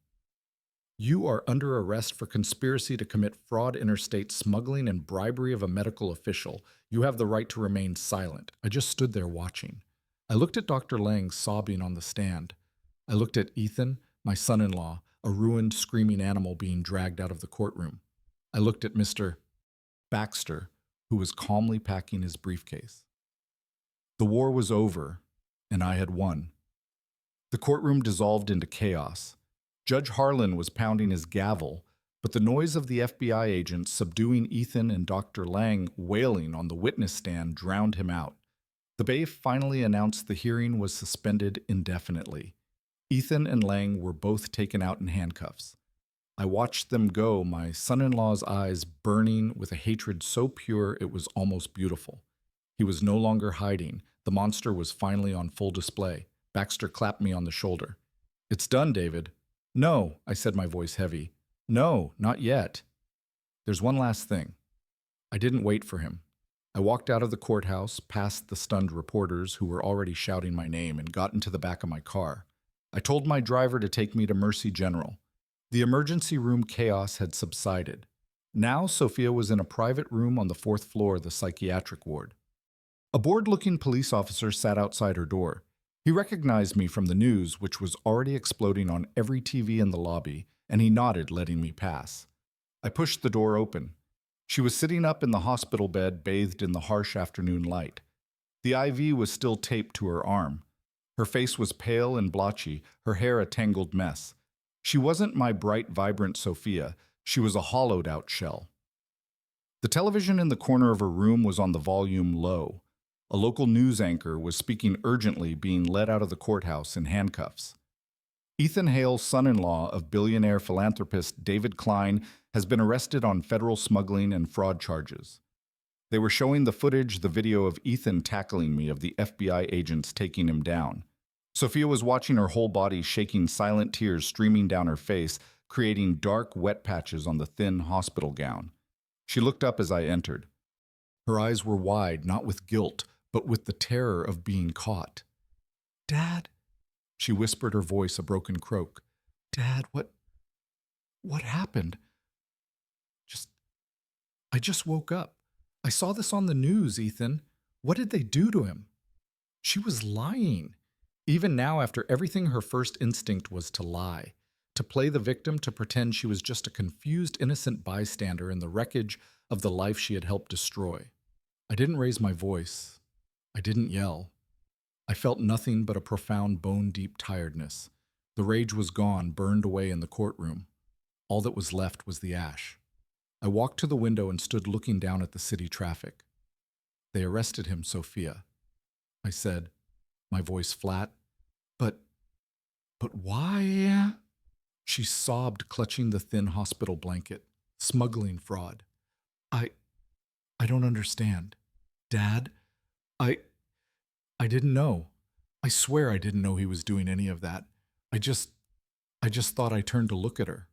You are under arrest for conspiracy to commit fraud, interstate smuggling, and bribery of a medical official. You have the right to remain silent. I just stood there watching. I looked at Dr. Lang sobbing on the stand. I looked at Ethan, my son-in-law, a ruined, screaming animal being dragged out of the courtroom. I looked at Mr. Baxter, who was calmly packing his briefcase. The war was over, and I had won. The courtroom dissolved into chaos. Judge Harlan was pounding his gavel, but the noise of the FBI agents subduing Ethan and Dr. Lang wailing on the witness stand drowned him out. The bailiff finally announced the hearing was suspended indefinitely. Ethan and Lang were both taken out in handcuffs. I watched them go, my son-in-law's eyes burning with a hatred so pure it was almost beautiful. He was no longer hiding. The monster was finally on full display. Baxter clapped me on the shoulder. It's done, David. No, I said, my voice heavy. No, not yet. There's one last thing. I didn't wait for him. I walked out of the courthouse, past the stunned reporters who were already shouting my name, and got into the back of my car. I told my driver to take me to Mercy General. The emergency room chaos had subsided. Now Sophia was in a private room on the 4th floor of the psychiatric ward. A bored-looking police officer sat outside her door. He recognized me from the news, which was already exploding on every TV in the lobby, and he nodded, letting me pass. I pushed the door open. She was sitting up in the hospital bed, bathed in the harsh afternoon light. The IV was still taped to her arm. Her face was pale and blotchy, her hair a tangled mess. She wasn't my bright, vibrant Sophia. She was a hollowed-out shell. The television in the corner of her room was on the volume low. A local news anchor was speaking urgently, being led out of the courthouse in handcuffs. Ethan Hale's son-in-law of billionaire philanthropist David Klein has been arrested on federal smuggling and fraud charges. They were showing the footage, the video of Ethan tackling me, of the FBI agents taking him down. Sophia was watching, her whole body shaking, silent tears streaming down her face, creating dark, wet patches on the thin hospital gown. She looked up as I entered. Her eyes were wide, not with guilt, but with the terror of being caught. Dad, she whispered, her voice a broken croak. Dad, what happened? I just woke up. I saw this on the news, Ethan. What did they do to him? She was lying. Even now, after everything, her first instinct was to lie, to play the victim, to pretend she was just a confused, innocent bystander in the wreckage of the life she had helped destroy. I didn't raise my voice. I didn't yell. I felt nothing but a profound, bone-deep tiredness. The rage was gone, burned away in the courtroom. All that was left was the ash. I walked to the window and stood looking down at the city traffic. They arrested him, Sophia. I said, my voice flat. But why? She sobbed, clutching the thin hospital blanket. Smuggling fraud. I don't understand. Dad, I didn't know. I swear I didn't know he was doing any of that. I just thought. I turned to look at her.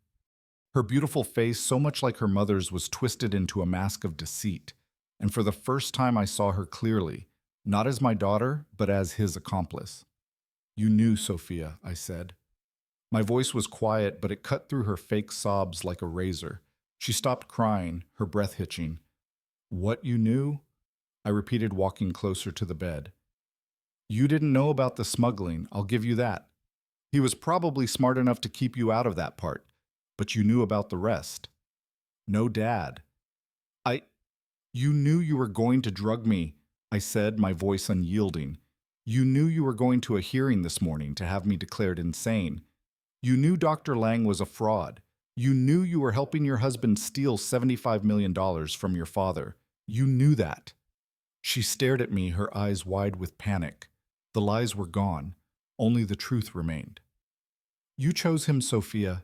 Her beautiful face, so much like her mother's, was twisted into a mask of deceit. And for the first time I saw her clearly, not as my daughter, but as his accomplice. You knew, Sophia, I said. My voice was quiet, but it cut through her fake sobs like a razor. She stopped crying, her breath hitching. What you knew? I repeated, walking closer to the bed. You didn't know about the smuggling, I'll give you that. He was probably smart enough to keep you out of that part, but you knew about the rest. No, Dad. You knew you were going to drug me, I said, my voice unyielding. You knew you were going to a hearing this morning to have me declared insane. You knew Dr. Lang was a fraud. You knew you were helping your husband steal $75 million from your father. You knew that. She stared at me, her eyes wide with panic. The lies were gone. Only the truth remained. You chose him, Sophia,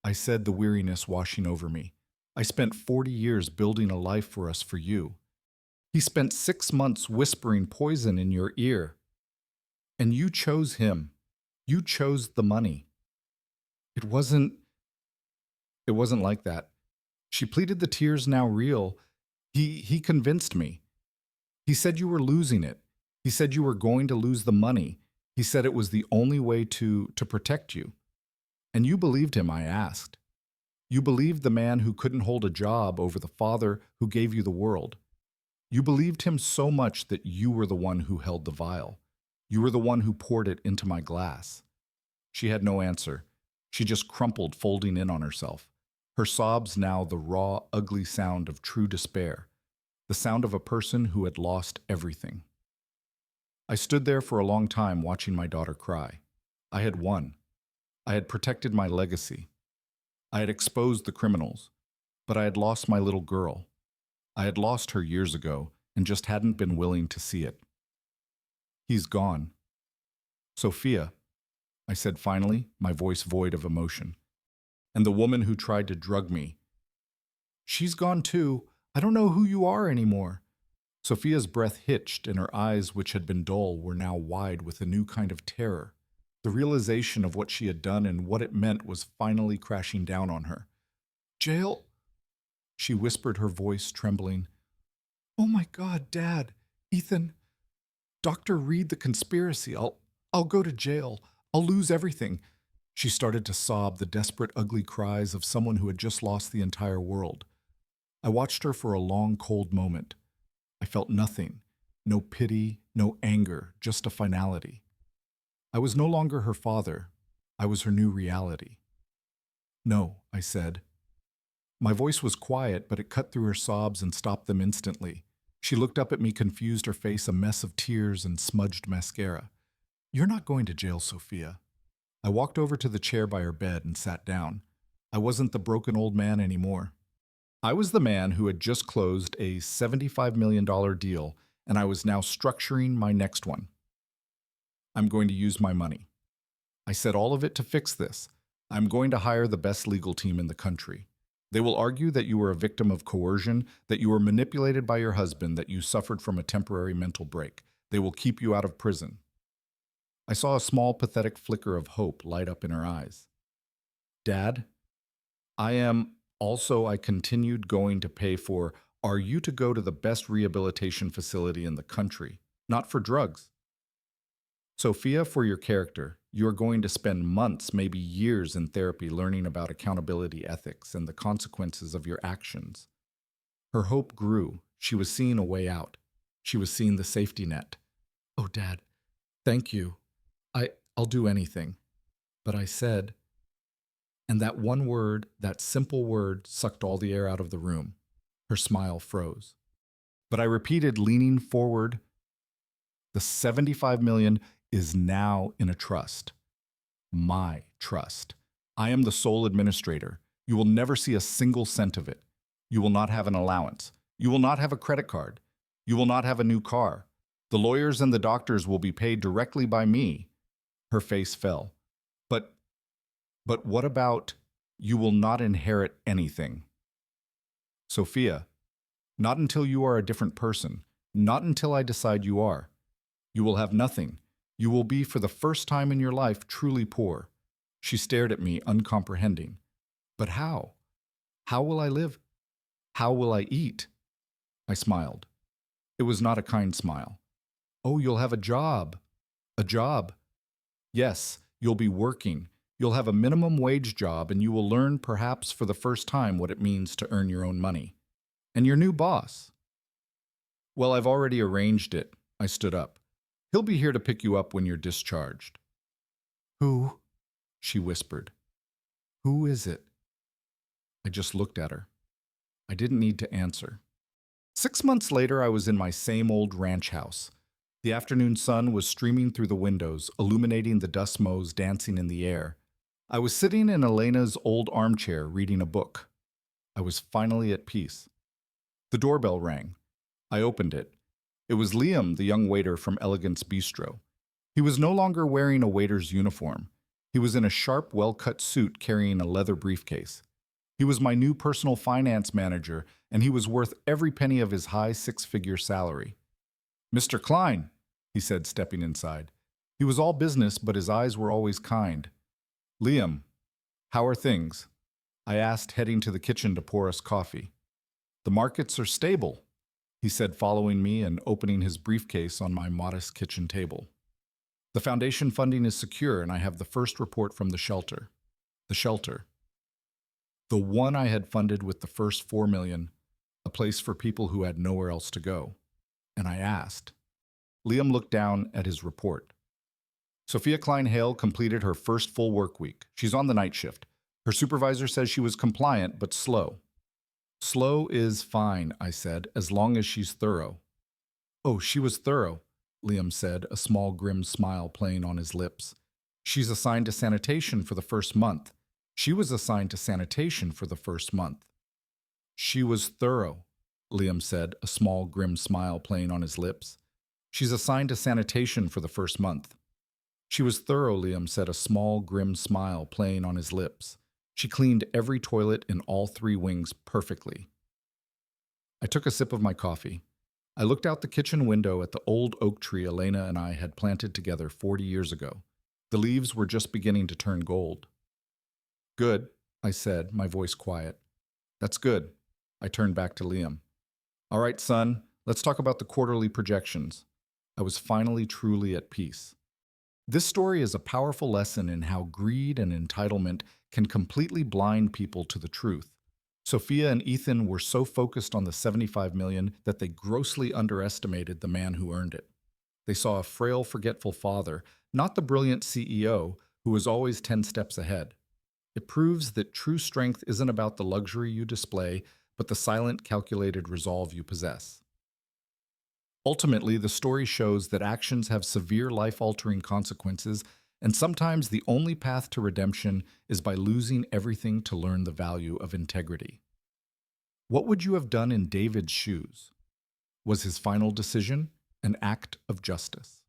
I said, the weariness washing over me. I spent 40 years building a life for us for you. He spent 6 months whispering poison in your ear. And you chose him. You chose the money. It wasn't like that. She pleaded, the tears now real. He convinced me. He said you were losing it. He said you were going to lose the money. He said it was the only way to protect you. And you believed him, I asked. You believed the man who couldn't hold a job over the father who gave you the world. You believed him so much that you were the one who held the vial. You were the one who poured it into my glass. She had no answer. She just crumpled, folding in on herself. Her sobs now the raw, ugly sound of true despair, the sound of a person who had lost everything. I stood there for a long time watching my daughter cry. I had won. I had protected my legacy. I had exposed the criminals, but I had lost my little girl. I had lost her years ago and just hadn't been willing to see it. He's gone. Sophia, I said finally, my voice void of emotion. And the woman who tried to drug me. She's gone too. I don't know who you are anymore. Sophia's breath hitched, and her eyes, which had been dull, were now wide with a new kind of terror. The realization of what she had done and what it meant was finally crashing down on her. Jail? She whispered, her voice trembling. Oh my God, Dad, Ethan, Dr. Reed, the conspiracy. I'll go to jail. I'll lose everything. She started to sob, the desperate, ugly cries of someone who had just lost the entire world. I watched her for a long, cold moment. I felt nothing, no pity, no anger, just a finality. I was no longer her father. I was her new reality. No, I said. My voice was quiet, but it cut through her sobs and stopped them instantly. She looked up at me, confused, her face a mess of tears and smudged mascara. You're not going to jail, Sophia. I walked over to the chair by her bed and sat down. I wasn't the broken old man anymore. I was the man who had just closed a $75 million deal, and I was now structuring my next one. I'm going to use my money. I said all of it to fix this. I'm going to hire the best legal team in the country. They will argue that you were a victim of coercion, that you were manipulated by your husband, that you suffered from a temporary mental break. They will keep you out of prison. I saw a small, pathetic flicker of hope light up in her eyes. Dad, I continued going to pay for, are you to go to the best rehabilitation facility in the country, not for drugs. Sophia, for your character, you are going to spend months, maybe years in therapy learning about accountability ethics and the consequences of your actions. Her hope grew. She was seeing a way out. She was seeing the safety net. Oh, Dad, thank you. I'll do anything. But I said, and that one word, that simple word, sucked all the air out of the room. Her smile froze. But I repeated, leaning forward, the $75 million is now in a trust. My trust. I am the sole administrator. You will never see a single cent of it. You will not have an allowance. You will not have a credit card. You will not have a new car. The lawyers and the doctors will be paid directly by me. Her face fell. But what about you will not inherit anything? Sophia, not until you are a different person. Not until I decide you are. You will have nothing. You will be, for the first time in your life, truly poor. She stared at me, uncomprehending. But how? How will I live? How will I eat? I smiled. It was not a kind smile. Oh, you'll have a job. A job. Yes, you'll be working. You'll have a minimum wage job, and you will learn, perhaps for the first time, what it means to earn your own money. And your new boss. Well, I've already arranged it. I stood up. He'll be here to pick you up when you're discharged. Who? She whispered. Who is it? I just looked at her. I didn't need to answer. 6 months later, I was in my same old ranch house. The afternoon sun was streaming through the windows, illuminating the dust motes dancing in the air. I was sitting in Elena's old armchair reading a book. I was finally at peace. The doorbell rang. I opened it. It was Liam, the young waiter from Elegance Bistro. He was no longer wearing a waiter's uniform. He was in a sharp, well-cut suit carrying a leather briefcase. He was my new personal finance manager, and he was worth every penny of his high six-figure salary. "Mr. Klein," he said, stepping inside. He was all business, but his eyes were always kind. "Liam, how are things?" I asked, heading to the kitchen to pour us coffee. "The markets are stable," he said, following me and opening his briefcase on my modest kitchen table. "The foundation funding is secure, and I have the first report from the shelter." The shelter. The one I had funded with the first $4 million, a place for people who had nowhere else to go. And I asked. Liam looked down at his report. Sophia Klein-Hale completed her first full work week. She's on the night shift. Her supervisor says she was compliant, but slow. "Slow is fine," I said, "as long as she's thorough." "Oh, she was thorough," Liam said, a small grim smile playing on his lips. "She's assigned to sanitation for the first month." She was assigned to sanitation for the first month. "She was thorough," Liam said, a small grim smile playing on his lips. "She's assigned to sanitation for the first month." "She was thorough," Liam said, a small grim smile playing on his lips. "She cleaned every toilet in all 3 wings perfectly." I took a sip of my coffee. I looked out the kitchen window at the old oak tree Elena and I had planted together 40 years ago. The leaves were just beginning to turn gold. "Good," I said, my voice quiet. "That's good." I turned back to Liam. "All right, son, let's talk about the quarterly projections." I was finally truly at peace. This story is a powerful lesson in how greed and entitlement can completely blind people to the truth. Sophia and Ethan were so focused on the $75 million that they grossly underestimated the man who earned it. They saw a frail, forgetful father, not the brilliant CEO who was always 10 steps ahead. It proves that true strength isn't about the luxury you display, but the silent, calculated resolve you possess. Ultimately, the story shows that actions have severe life-altering consequences, and sometimes the only path to redemption is by losing everything to learn the value of integrity. What would you have done in David's shoes? Was his final decision an act of justice?